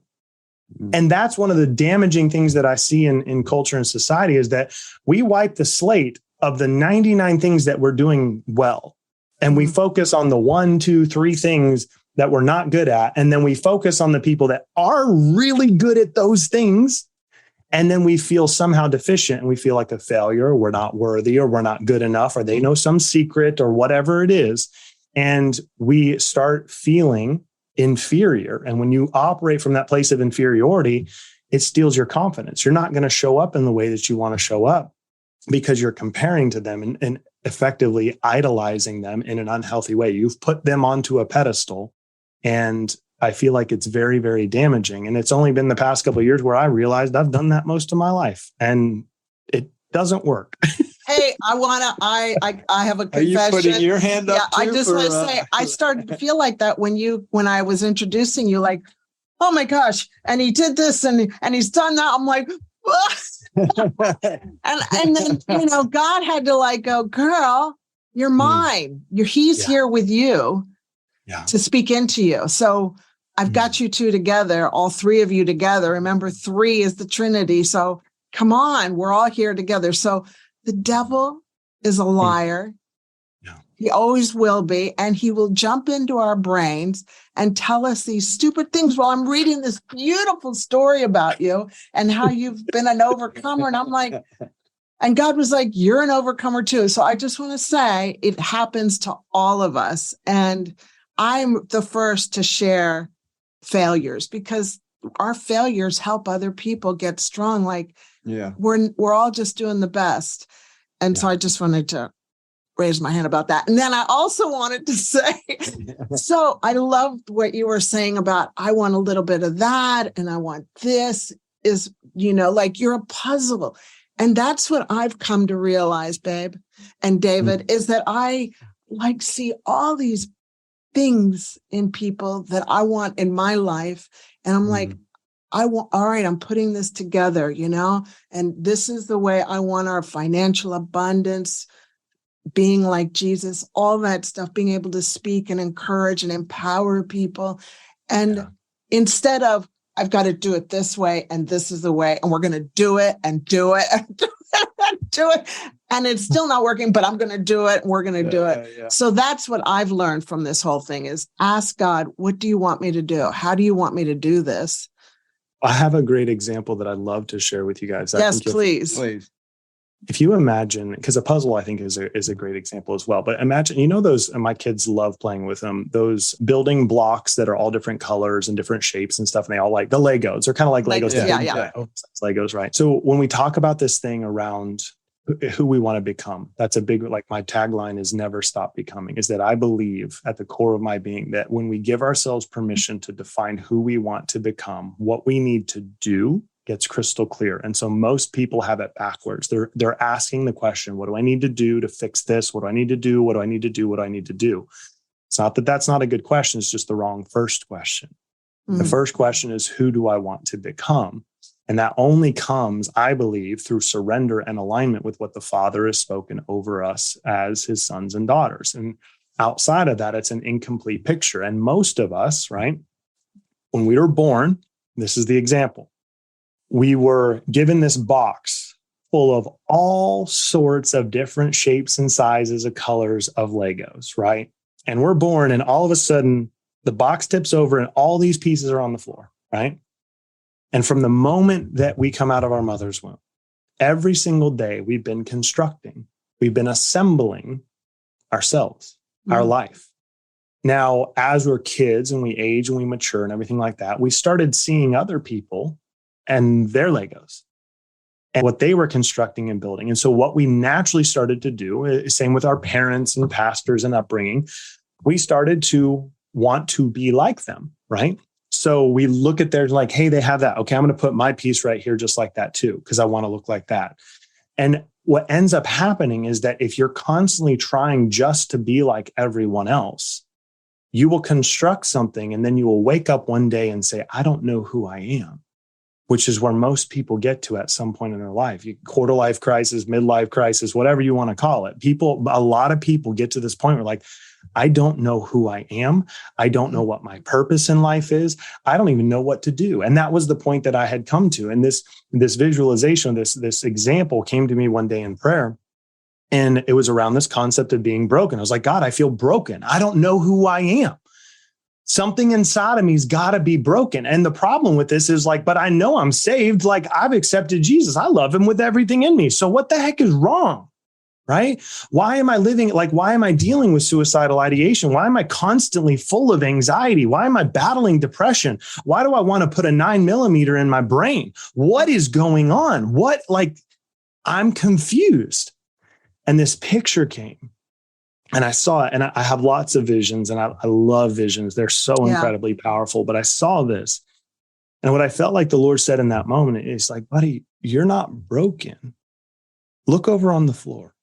S2: And that's one of the damaging things that I see in culture and society is that we wipe the slate of the 99 things that we're doing well. And we focus on the 1, 2, 3 things that we're not good at. And then we focus on the people that are really good at those things. And then we feel somehow deficient and we feel like a failure, or we're not worthy, or we're not good enough, or they know some secret or whatever it is. And we start feeling inferior. And when you operate from that place of inferiority, it steals your confidence. You're not going to show up in the way that you want to show up, because you're comparing to them and effectively idolizing them in an unhealthy way. You've put them onto a pedestal. And I feel like it's very, very damaging. And it's only been the past couple of years where I realized I've done that most of my life, and it doesn't work.
S1: Hey, I have a confession.
S4: Are you putting your hand up?
S1: Yeah, I just want to say, I started to feel like that when I was introducing you, like, oh my gosh, and he did this and he's done that. I'm like, and then God had to go, girl, you're mine. He's here with you to speak into you. So I've got you two together, all three of you together. Remember, 3 is the Trinity. So come on, we're all here together. So the devil is a liar. He always will be. And he will jump into our brains and tell us these stupid things while I'm reading this beautiful story about you and how you've been an overcomer. And I'm like, and God was like, you're an overcomer too. So I just want to say it happens to all of us. And I'm the first to share failures because our failures help other people get strong. We're all just doing the best. And so I just wanted to raise my hand about that. And then I also wanted to say, so I loved what you were saying about, I want a little bit of that and I want this. is, like you're a puzzle. And that's what I've come to realize, babe and David, is that I like see all these things in people that I want in my life. And I'm like, all right, I'm putting this together, and this is the way I want our financial abundance, being like Jesus, all that stuff, being able to speak and encourage and empower people. And instead of, I've got to do it this way, and this is the way, and we're going to do it and do it and do it and do it. And it's still not working, but I'm going to do it. And we're going to do it. Yeah. So that's what I've learned from this whole thing is ask God, what do you want me to do? How do you want me to do this?
S2: I have a great example that I'd love to share with you guys.
S1: Yes, please.
S2: If you imagine, because a puzzle, I think, is a great example as well. But imagine, those, and my kids love playing with them, those building blocks that are all different colors and different shapes and stuff. And they all like the Legos. They're kind of like Legos.
S1: Yeah.
S2: Legos, right? So when we talk about this thing around who we want to become, that's a big, like my tagline is never stop becoming, is that I believe at the core of my being that when we give ourselves permission to define who we want to become, what we need to do gets crystal clear. And so most people have it backwards. They're asking the question, what do I need to do to fix this? What do I need to do? What do I need to do? What do I need to do? It's not that that's not a good question. It's just the wrong first question. The first question is, who do I want to become? And that only comes, I believe, through surrender and alignment with what the Father has spoken over us as his sons and daughters. And outside of that, it's an incomplete picture. And most of us, right, when we were born, this is the example. We were given this box full of all sorts of different shapes and sizes of colors of Legos, right? And we're born, and all of a sudden, the box tips over and all these pieces are on the floor, right? And from the moment that we come out of our mother's womb, every single day we've been constructing, we've been assembling ourselves, our life. Now, as we're kids and we age and we mature and everything like that, we started seeing other people and their Legos and what they were constructing and building. And so what we naturally started to do, same with our parents and pastors and upbringing, we started to want to be like them, right? So we look at theirs like, hey, they have that. Okay, I'm going to put my piece right here just like that too, because I want to look like that. And what ends up happening is that if you're constantly trying just to be like everyone else, you will construct something and then you will wake up one day and say, I don't know who I am, which is where most people get to at some point in their life. Quarter life crisis, midlife crisis, whatever you want to call it. A lot of people get to this point where like, I don't know who I am. I don't know what my purpose in life is. I don't even know what to do. And that was the point that I had come to. And this visualization, this example came to me one day in prayer. And it was around this concept of being broken. I was like, God, I feel broken. I don't know who I am. Something inside of me's got to be broken. And the problem with this is like, but I know I'm saved. Like I've accepted Jesus. I love him with everything in me. So what the heck is wrong? Right? Why am I why am I dealing with suicidal ideation? Why am I constantly full of anxiety? Why am I battling depression? Why do I want to put a 9mm in my brain? What is going on? I'm confused. And this picture came and I saw it, and I have lots of visions and I love visions. They're so incredibly powerful, but I saw this. And what I felt like the Lord said in that moment is like, buddy, you're not broken. Look over on the floor.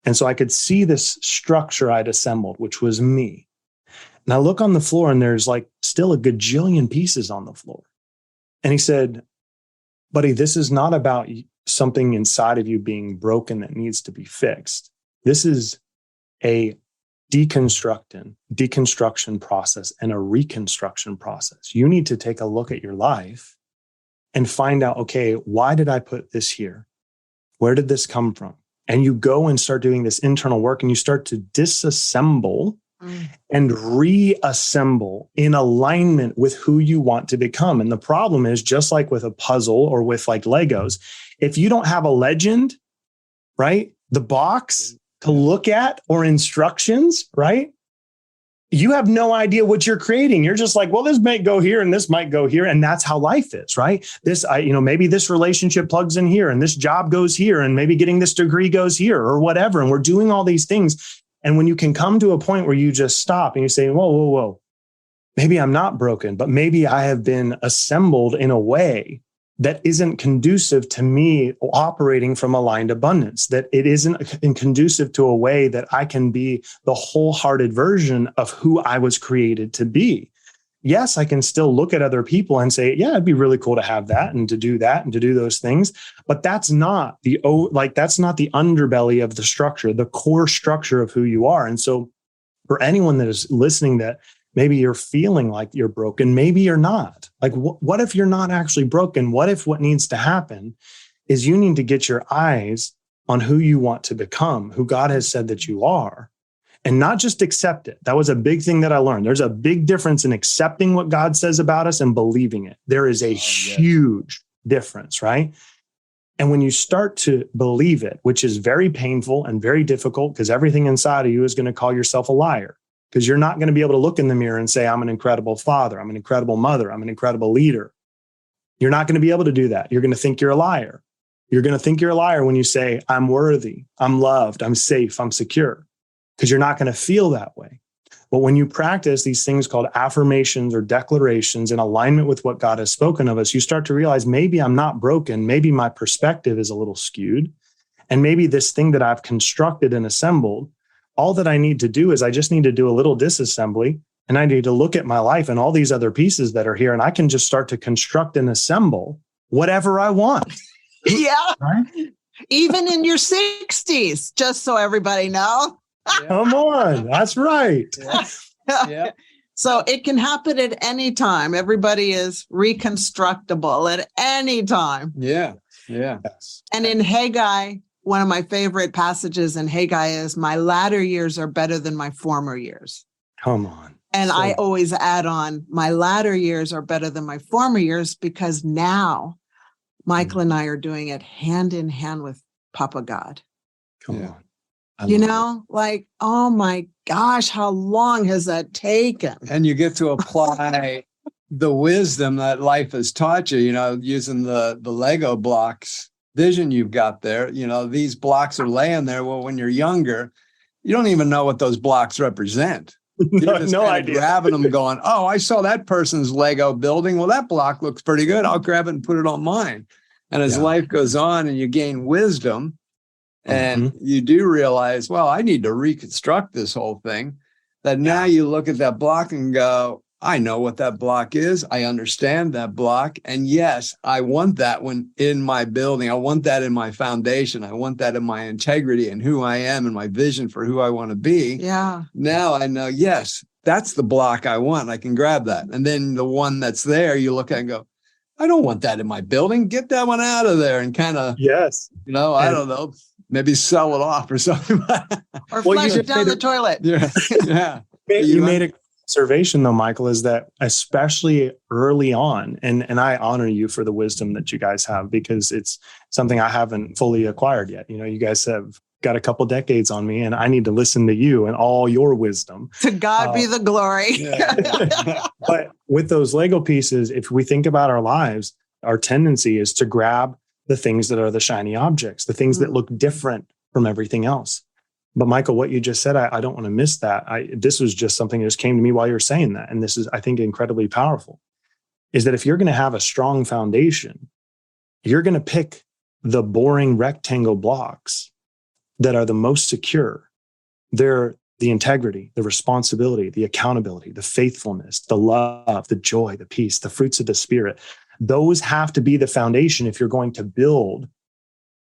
S2: And so I could see this structure I'd assembled, which was me. And I look on the floor and there's like still a gajillion pieces on the floor. And he said, buddy, this is not about something inside of you being broken that needs to be fixed. This is a deconstruction process and a reconstruction process. You need to take a look at your life and find out, okay, why did I put this here? Where did this come from? And you go and start doing this internal work and you start to disassemble and reassemble in alignment with who you want to become. And the problem is, just like with a puzzle or with like Legos, if you don't have a legend, right, the box to look at or instructions, right, you have no idea what you're creating. You're just like, well, this might go here and this might go here. And that's how life is, right? Maybe this relationship plugs in here and this job goes here and maybe getting this degree goes here or whatever. And we're doing all these things. And when you can come to a point where you just stop and you say, whoa, maybe I'm not broken, but maybe I have been assembled in a way that isn't conducive to me operating from aligned abundance, that it isn't conducive to a way that I can be the wholehearted version of who I was created to be. Yes, I can still look at other people and say, yeah, it'd be really cool to have that and to do that and to do those things. But that's not the underbelly of the structure, the core structure of who you are. And so for anyone that is listening, that maybe you're feeling like you're broken, maybe you're not. Like, what if you're not actually broken? What if what needs to happen is you need to get your eyes on who you want to become, who God has said that you are, and not just accept it. That was a big thing that I learned. There's a big difference in accepting what God says about us and believing it. There is a huge difference, right? And when you start to believe it, which is very painful and very difficult, because everything inside of you is going to call yourself a liar, because you're not going to be able to look in the mirror and say, I'm an incredible father, I'm an incredible mother, I'm an incredible leader. You're not going to be able to do that. You're going to think you're a liar. You're going to think you're a liar when you say, I'm worthy, I'm loved, I'm safe, I'm secure, because you're not going to feel that way. But when you practice these things called affirmations or declarations in alignment with what God has spoken of us, you start to realize maybe I'm not broken. Maybe my perspective is a little skewed. And maybe this thing that I've constructed and assembled, all that I need to do is I just need to do a little disassembly, and I need to look at my life and all these other pieces that are here, and I can just start to construct and assemble whatever I want.
S1: Yeah.
S2: Right?
S1: Even in your 60s, just so everybody know.
S2: Come on. That's right.
S4: Yeah.
S1: So it can happen at any time. Everybody is reconstructible at any time.
S4: Yeah. Yeah.
S2: Yes.
S1: And in Haggai, one of my favorite passages in Haggai is, my latter years are better than my former years.
S2: Come on.
S1: And I always add on, my latter years are better than my former years, because now Michael and I are doing it hand in hand with Papa God.
S2: Come
S4: Yeah.
S2: on.
S1: You know, like, oh my gosh, how long has that taken?
S4: And you get to apply the wisdom that life has taught you, using the Lego blocks vision you've got there. These blocks are laying there. Well, when you're younger, you don't even know what those blocks represent. You're just
S2: No idea.
S4: grabbing them going, oh, I saw that person's Lego building. Well, that block looks pretty good. I'll grab it and put it on mine. And as life goes on and you gain wisdom, and you do realize, well, I need to reconstruct this whole thing, that now you look at that block and go, I know what that block is. I understand that block. And yes, I want that one in my building. I want that in my foundation. I want that in my integrity and who I am and my vision for who I want to be.
S1: Yeah.
S4: Now I know, yes, that's the block I want. I can grab that. And then the one that's there, you look at and go, I don't want that in my building. Get that one out of there, and kind of,
S2: Yes.
S4: I don't know, maybe sell it off or something.
S1: Or flush it down the toilet.
S4: Yeah. Yeah.
S2: You made a observation though, Michael, is that especially early on, and I honor you for the wisdom that you guys have, because it's something I haven't fully acquired yet. You guys have got a couple decades on me, and I need to listen to you and all your wisdom.
S1: To God be the glory.
S2: But with those Lego pieces, if we think about our lives, our tendency is to grab the things that are the shiny objects, the things that look different from everything else. But Michael, what you just said, I don't want to miss that. This was just something that just came to me while you were saying that. And this is, I think, incredibly powerful, is that if you're going to have a strong foundation, you're going to pick the boring rectangle blocks that are the most secure. They're the integrity, the responsibility, the accountability, the faithfulness, the love, the joy, the peace, the fruits of the Spirit. Those have to be the foundation if you're going to build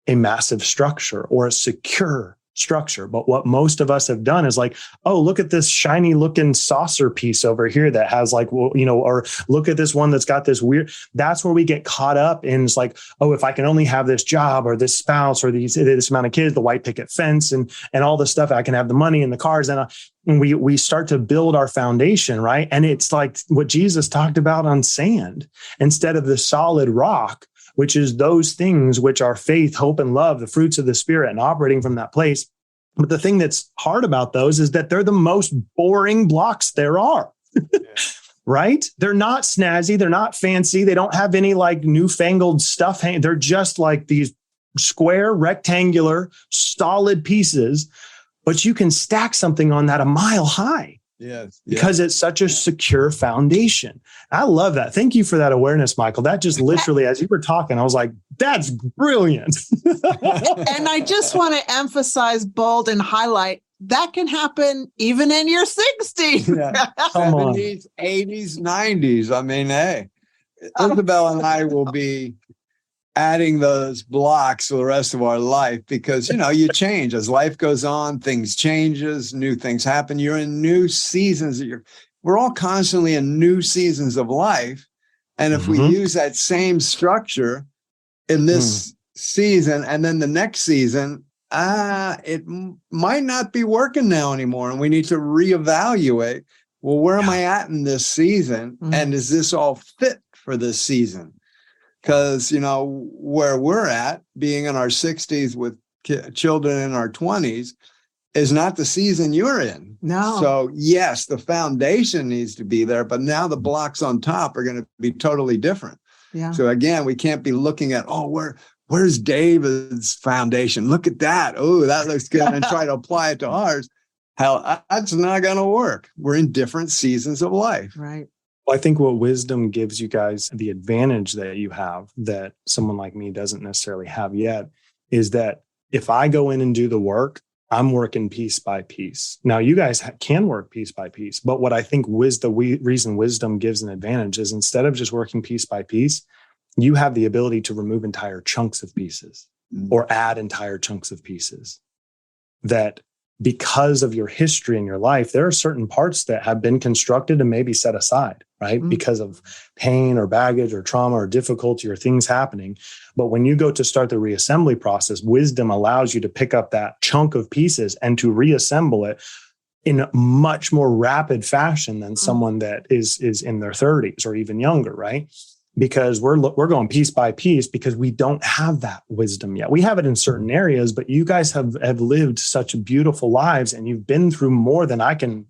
S2: a massive structure or a secure structure. But what most of us have done is like, oh, look at this shiny looking saucer piece over here that has like, well, or look at this one that's got this weird. That's where we get caught up in. It's like, oh, if I can only have this job or this spouse or this amount of kids, the white picket fence and all this stuff, I can have the money and the cars. And we start to build our foundation, right? And it's like what Jesus talked about on sand instead of the solid rock, which is those things which are faith, hope, and love, the fruits of the Spirit, and operating from that place. But the thing that's hard about those is that they're the most boring blocks there are, right? They're not snazzy. They're not fancy. They don't have any like newfangled stuff. They're just like these square, rectangular, solid pieces, but you can stack something on that a mile high.
S4: Yes.
S2: Because it's such a secure foundation. I love that. Thank you for that awareness, Michael. That just literally, as you were talking, I was like, that's brilliant.
S1: And I just want to emphasize, bold, and highlight that can happen even in your 60s.
S4: Yeah. 70s, 80s, 90s. I mean, hey, Isabel and I will be adding those blocks for the rest of our life because, you change as life goes on, things changes, new things happen. You're in new seasons. We're all constantly in new seasons of life. And if we use that same structure in this season and then the next season, it might not be working now anymore. And we need to reevaluate, well, where am I at in this season? And is this all fit for this season? Because, where we're at, being in our 60s with children in our 20s, is not the season you're in.
S1: No.
S4: So, yes, the foundation needs to be there, but now the blocks on top are going to be totally different.
S1: Yeah.
S4: So, again, we can't be looking at, where's David's foundation? Look at that. Oh, that looks good. And try to apply it to ours. Hell, that's not going to work. We're in different seasons of life.
S1: Right.
S2: Well, I think what wisdom gives you guys, the advantage that you have that someone like me doesn't necessarily have yet, is that if I go in and do the work, I'm working piece by piece. Now, you guys can work piece by piece, but what I think reason wisdom gives an advantage is instead of just working piece by piece, you have the ability to remove entire chunks of pieces or add entire chunks of pieces that, because of your history in your life, there are certain parts that have been constructed and maybe set aside, right? Because of pain or baggage or trauma or difficulty or things happening. But when you go to start the reassembly process, wisdom allows you to pick up that chunk of pieces and to reassemble it in a much more rapid fashion than someone that is in their 30s or even younger, right? Because we're going piece by piece because we don't have that wisdom yet. We have it in certain areas, but you guys have lived such beautiful lives and you've been through more than I can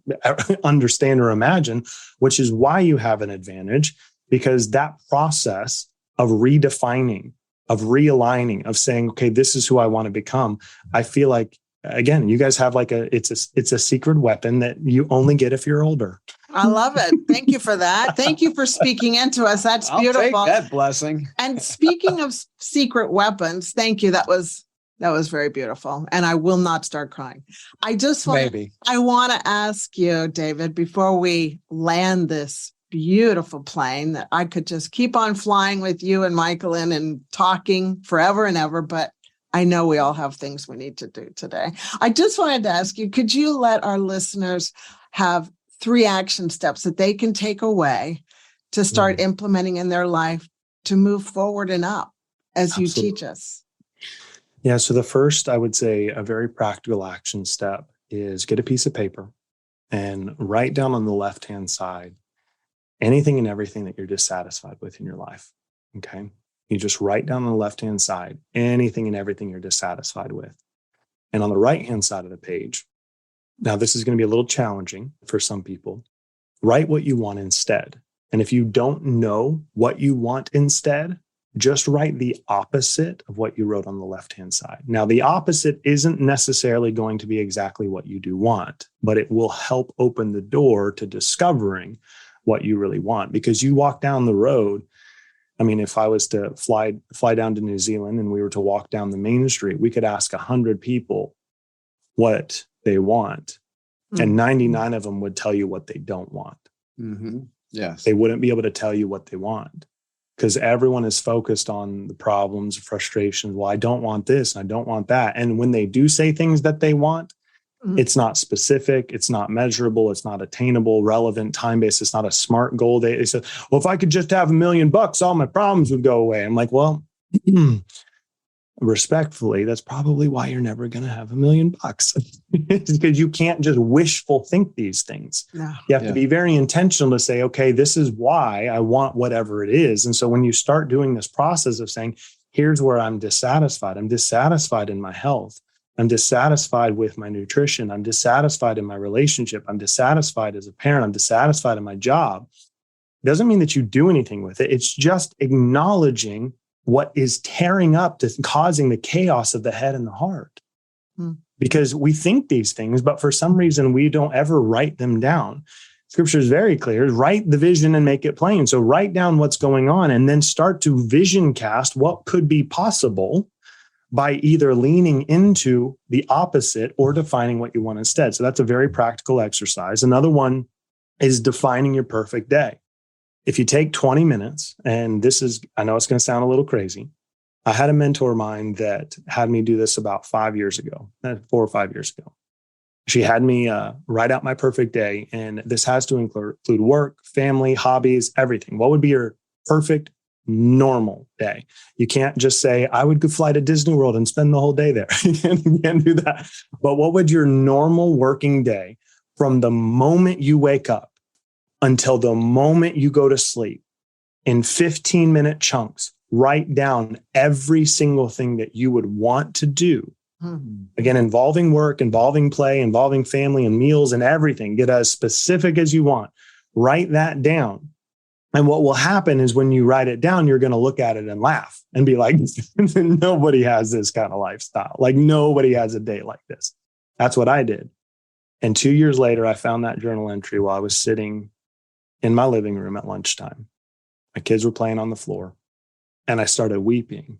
S2: understand or imagine, which is why you have an advantage, because that process of redefining, of realigning, of saying, okay, this is who I want to become. I feel like, again, you guys have it's a secret weapon that you only get if you're older.
S1: I love it. Thank you for that. Thank you for speaking into us. That's beautiful.
S4: I'll take that blessing.
S1: And speaking of secret weapons, thank you. That was very beautiful. And I will not start crying. I want to ask you, David, before we land this beautiful plane that I could just keep on flying with you and Michael and talking forever and ever, but I know we all have things we need to do today. I just wanted to ask you, could you let our listeners have 3 action steps that they can take away to start implementing in their life to move forward and up as you teach us?
S2: Yeah. So the first, I would say, a very practical action step is get a piece of paper and write down on the left-hand side anything and everything that you're dissatisfied with in your life. Okay. You just write down on the left-hand side anything and everything you're dissatisfied with. And on the right-hand side of the page, now this is going to be a little challenging for some people, write what you want instead. And if you don't know what you want instead, just write the opposite of what you wrote on the left-hand side. Now, the opposite isn't necessarily going to be exactly what you do want, but it will help open the door to discovering what you really want. Because you walk down the road, I mean, if I was to fly down to New Zealand and we were to walk down the main street, we could ask 100 people what they want, and 99 of them would tell you what they don't want.
S4: Yes.
S2: They wouldn't be able to tell you what they want because everyone is focused on the problems, frustrations. Well, I don't want this and I don't want that. And when they do say things that they want, it's not specific, it's not measurable, it's not attainable, relevant, time-based, it's not a SMART goal. They said, well, if I could just have $1 million, all my problems would go away. I'm like, well, respectfully, that's probably why you're never going to have $1 million. It's because you can't just wishful think these things. No. You have to be very intentional to say, okay, this is why I want whatever it is. And so when you start doing this process of saying, here's where I'm dissatisfied in my health. I'm dissatisfied with my nutrition. I'm dissatisfied in my relationship. I'm dissatisfied as a parent. I'm dissatisfied in my job. It doesn't mean that you do anything with it. It's just acknowledging what is tearing up, causing the chaos of the head and the heart. because we think these things, but for some reason we don't ever write them down. Scripture is very clear. Write the vision and make it plain. So write down what's going on and then start to vision cast what could be possible by either leaning into the opposite or defining what you want instead. So that's a very practical exercise. Another one is defining your perfect day. If you take 20 minutes, and this is, I know it's going to sound a little crazy. I had a mentor of mine that had me do this about 5 years ago, 4 or 5 years ago. She had me write out my perfect day. And this has to include work, family, hobbies, everything. What would be your perfect normal day? You can't just say, I would go fly to Disney World and spend the whole day there. You can't do that. But what would your normal working day from the moment you wake up until the moment you go to sleep in 15-minute chunks, write down every single thing that you would want to do. Again, involving work, involving play, involving family and meals and everything. Get as specific as you want. Write that down. And what will happen is when you write it down, you're going to look at it and laugh and be like, nobody has this kind of lifestyle. Like nobody has a day like this. That's what I did. And 2 years later, I found that journal entry while I was sitting in my living room at lunchtime. My kids were playing on the floor and I started weeping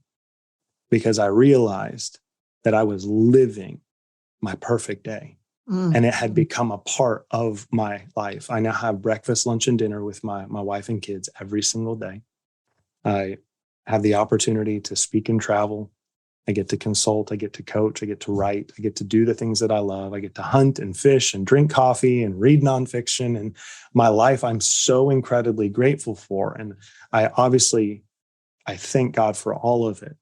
S2: because I realized that I was living my perfect day. And it had become a part of my life. I now have breakfast, lunch, and dinner with my wife and kids every single day. I have the opportunity to speak and travel. I get to consult. I get to coach. I get to write. I get to do the things that I love. I get to hunt and fish and drink coffee and read nonfiction. And my life, I'm so incredibly grateful for. And I thank God for all of it.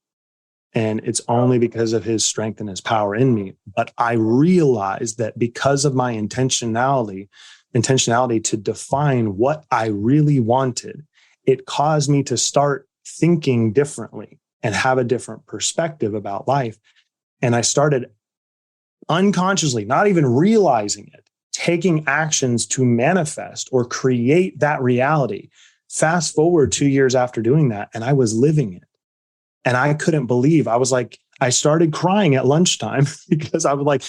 S2: And it's only because of his strength and his power in me. But I realized that because of my intentionality to define what I really wanted, it caused me to start thinking differently and have a different perspective about life. And I started unconsciously, not even realizing it, taking actions to manifest or create that reality. Fast forward 2 years after doing that, and I was living it. And I couldn't believe, I started crying at lunchtime because I was like,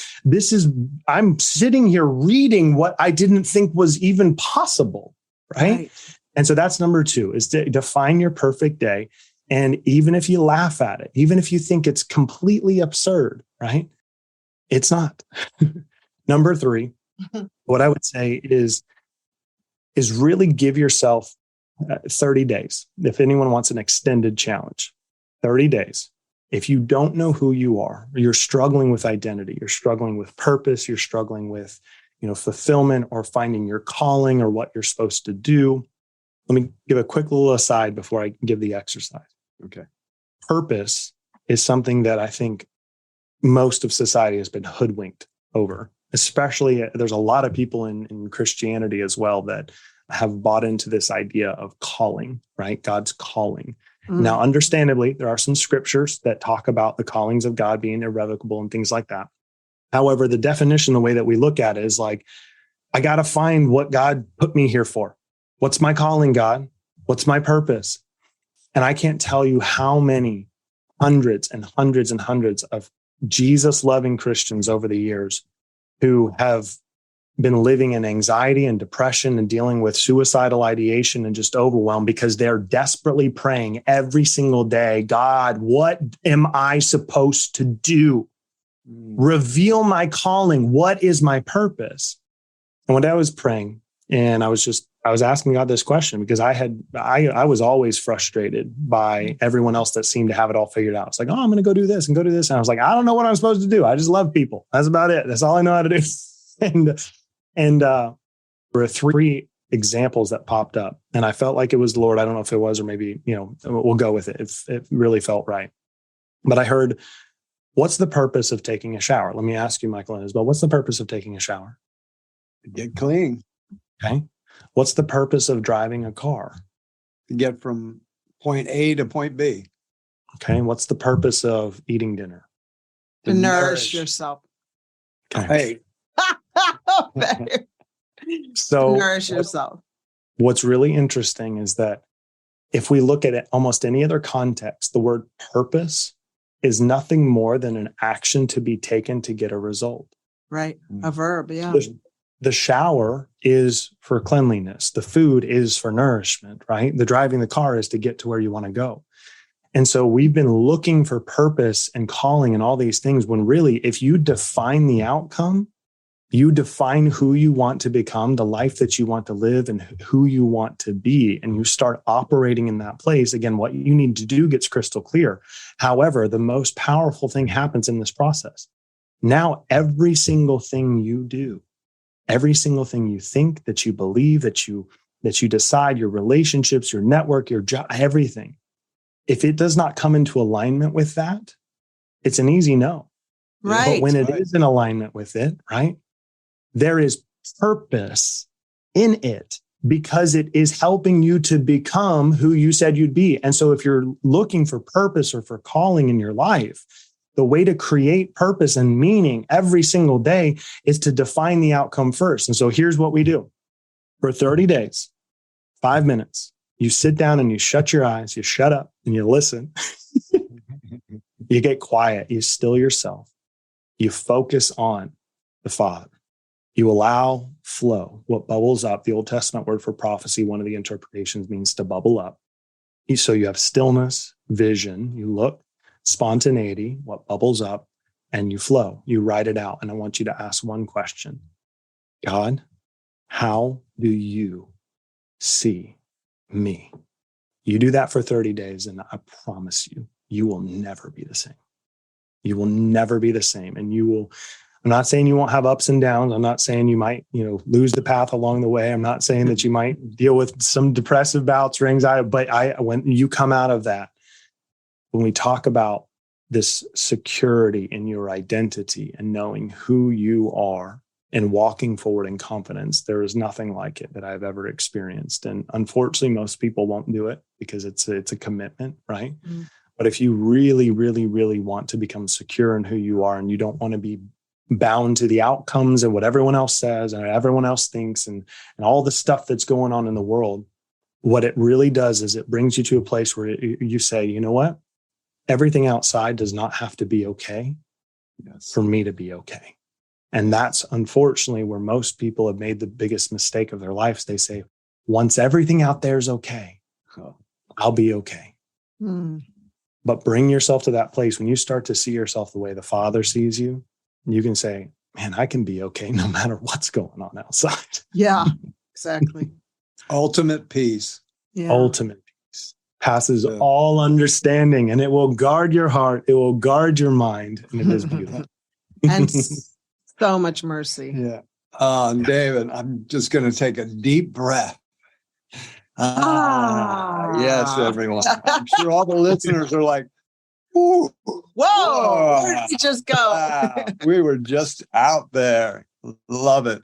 S2: I'm sitting here reading what I didn't think was even possible. Right. And so that's number 2, is to define your perfect day. And even if you laugh at it, even if you think it's completely absurd, right? It's not. Number 3, what I would say is really give yourself 30 days. If anyone wants an extended challenge, 30 days. If you don't know who you are, or you're struggling with identity, you're struggling with purpose, you're struggling with, fulfillment or finding your calling or what you're supposed to do. Let me give a quick little aside before I give the exercise.
S4: Okay.
S2: Purpose is something that I think most of society has been hoodwinked over. Especially, there's a lot of people in Christianity as well that have bought into this idea of calling, right? God's calling. Now, understandably, there are some scriptures that talk about the callings of God being irrevocable and things like that. However, the definition, the way that we look at it is like, I got to find what God put me here for. What's my calling, God? What's my purpose? And I can't tell you how many hundreds and hundreds and hundreds of Jesus-loving Christians over the years who have been living in anxiety and depression and dealing with suicidal ideation and just overwhelmed because they're desperately praying every single day, God, what am I supposed to do? Reveal my calling. What is my purpose? And one day I was praying and I was asking God this question because I was always frustrated by everyone else that seemed to have it all figured out. It's like, oh, I'm going to go do this and go do this. And I was like, I don't know what I'm supposed to do. I just love people. That's about it. That's all I know how to do. And there were 3 examples that popped up and I felt like it was the Lord. I don't know if it was, or maybe, we'll go with it if it really felt right. But I heard, what's the purpose of taking a shower? Let me ask you, Michael and Isabel, what's the purpose of taking a shower?
S4: To get clean.
S2: Okay. What's the purpose of driving a car?
S4: To get from point A to point B.
S2: Okay. What's the purpose of eating dinner?
S1: To nourish yourself.
S2: Okay.
S4: Hey.
S2: So
S1: nourish yourself.
S2: What's really interesting is that if we look at it almost any other context, the word purpose is nothing more than an action to be taken to get a result.
S1: Right. A verb. Yeah.
S2: The shower is for cleanliness. The food is for nourishment, right? The driving the car is to get to where you want to go. And so we've been looking for purpose and calling and all these things, when really, if you define the outcome, you define who you want to become, the life that you want to live, and who you want to be, and you start operating in that place. Again, what you need to do gets crystal clear. However, the most powerful thing happens in this process. Now, every single thing you do, every single thing you think, that you believe, that you decide, your relationships, your network, your job, everything, if it does not come into alignment with that, it's an easy no.
S1: Right.
S2: But when it is in alignment with it, right, there is purpose in it, because it is helping you to become who you said you'd be. And so if you're looking for purpose or for calling in your life, the way to create purpose and meaning every single day is to define the outcome first. And so here's what we do. For 30 days, 5 minutes, you sit down and you shut your eyes, you shut up and you listen. You get quiet, you still yourself. You focus on the Father. You allow flow, what bubbles up. The Old Testament word for prophecy, one of the interpretations, means to bubble up. So you have stillness, vision, you look, spontaneity, what bubbles up, and you flow. You write it out. And I want you to ask one question. God, how do you see me? You do that for 30 days, and I promise you, you will never be the same. You will never be the same. And you will, I'm not saying you won't have ups and downs. I'm not saying you might, lose the path along the way. I'm not saying that you might deal with some depressive bouts or anxiety, but when you come out of that, when we talk about this security in your identity and knowing who you are and walking forward in confidence, there is nothing like it that I've ever experienced. And unfortunately, most people won't do it because it's a commitment, right? Mm. But if you really, really, really want to become secure in who you are, and you don't want to be bound to the outcomes and what everyone else says and everyone else thinks and all the stuff that's going on in the world, what it really does is it brings you to a place where you say, you know what? Everything outside does not have to be okay for me to be okay. And that's unfortunately where most people have made the biggest mistake of their lives. They say, once everything out there is okay, I'll be okay. Mm. But bring yourself to that place when you start to see yourself the way the Father sees you. You can say, man, I can be okay no matter what's going on outside.
S1: Yeah, exactly.
S4: Ultimate peace.
S1: Yeah.
S2: Ultimate peace passes all understanding, and it will guard your heart. It will guard your mind. And it is beautiful.
S1: And so much mercy.
S4: Yeah. David, I'm just going to take a deep breath. Yes, everyone. I'm sure all the listeners are like, ooh,
S1: whoa, where did he just go?
S4: We were just out there. Love it.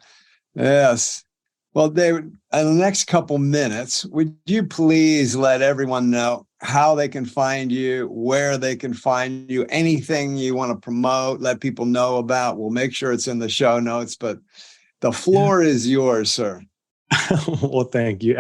S4: Yes. Well, David, in the next couple minutes, would you please let everyone know how they can find you, where they can find you, anything you want to promote, let people know about? We'll make sure it's in the show notes, but the floor is yours, sir.
S2: Well, thank you.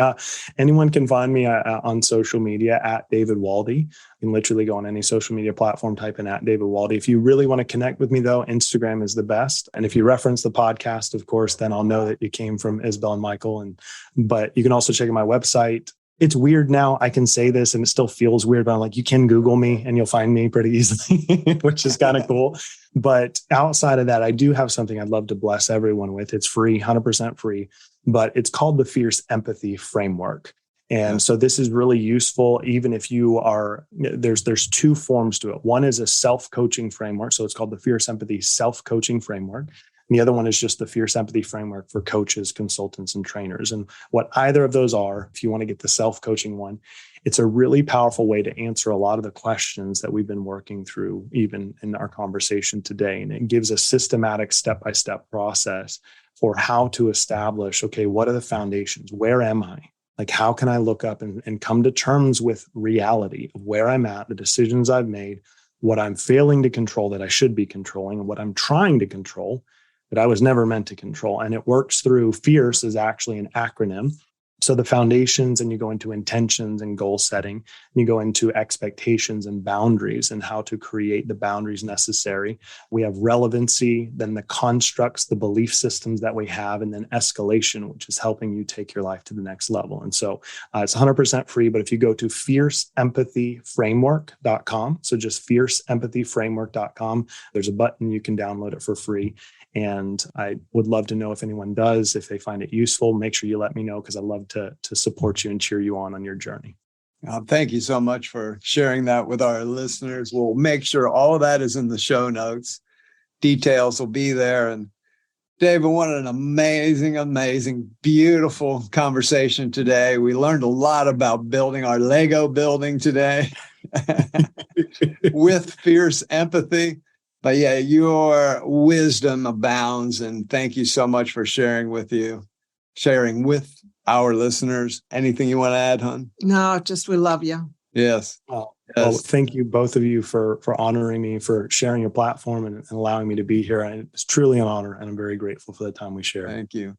S2: Anyone can find me on social media at David Waldy. You can literally go on any social media platform, type in at David Waldy. If you really want to connect with me, though, Instagram is the best. And if you reference the podcast, of course, then I'll know that you came from Isabel and Michael. But you can also check out my website. It's weird now. I can say this and it still feels weird, but I'm like, you can Google me and you'll find me pretty easily, which is kind of cool. But outside of that, I do have something I'd love to bless everyone with. It's free, 100% free, but it's called the Fierce Empathy Framework. And so this is really useful, even if you are, there's two forms to it. One is a self-coaching framework. So it's called the Fierce Empathy Self-Coaching Framework. And the other one is just the Fierce Empathy Framework for coaches, consultants, and trainers. And what either of those are, if you want to get the self-coaching one, it's a really powerful way to answer a lot of the questions that we've been working through, even in our conversation today. And it gives a systematic step-by-step process for how to establish, okay, what are the foundations? Where am I? Like, how can I look up and come to terms with reality of where I'm at, the decisions I've made, what I'm failing to control that I should be controlling, and what I'm trying to control that I was never meant to control. And it works through, Fierce is actually an acronym. So the foundations, and you go into intentions and goal setting, and you go into expectations and boundaries and how to create the boundaries necessary. We have relevancy, then the constructs, the belief systems that we have, and then escalation, which is helping you take your life to the next level. And so it's 100% free, but if you go to fierceempathyframework.com, so just fierceempathyframework.com, there's a button, you can download it for free. And I would love to know if anyone does, if they find it useful. Make sure you let me know, because I love to support you and cheer you on your journey.
S4: Thank you so much for sharing that with our listeners. We'll make sure all of that is in the show notes. Details will be there. And David, what an amazing, beautiful conversation today. We learned a lot about building our Lego building today with fierce empathy. But yeah, your wisdom abounds, and thank you so much for sharing with our listeners. Anything you want to add, hon?
S1: No, just we love you.
S4: Yes.
S2: Well,
S4: Yes.
S2: thank you, both of you, for honoring me, for sharing your platform and allowing me to be here. And it's truly an honor, and I'm very grateful for the time we share.
S4: Thank you.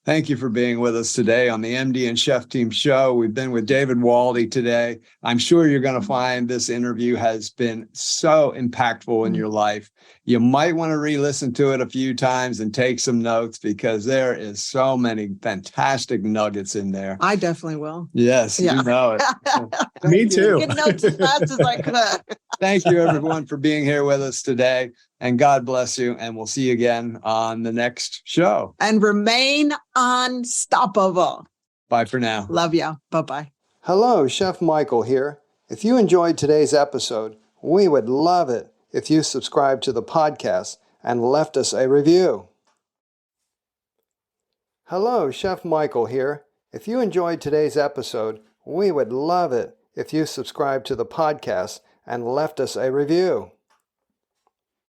S4: Thank you for being with us today on the MD and Chef Team Show. We've been with David Waldy today. I'm sure you're going to find this interview has been so impactful in your life. You might want to re-listen to it a few times and take some notes, because there is so many fantastic nuggets in there.
S1: I definitely will.
S4: Yes,
S1: Yeah.
S4: you know it.
S2: Me too.
S1: Get notes as fast as I could.
S4: Thank you, everyone, for being here with us today. And God bless you. And we'll see you again on the next show.
S1: And remain unstoppable.
S4: Bye for now.
S1: Love you. Bye-bye.
S3: Hello, Chef Michael here. If you enjoyed today's episode, we would love it if you subscribed to the podcast and left us a review. Hello, Chef Michael here. If you enjoyed today's episode, we would love it if you subscribed to the podcast and left us a review.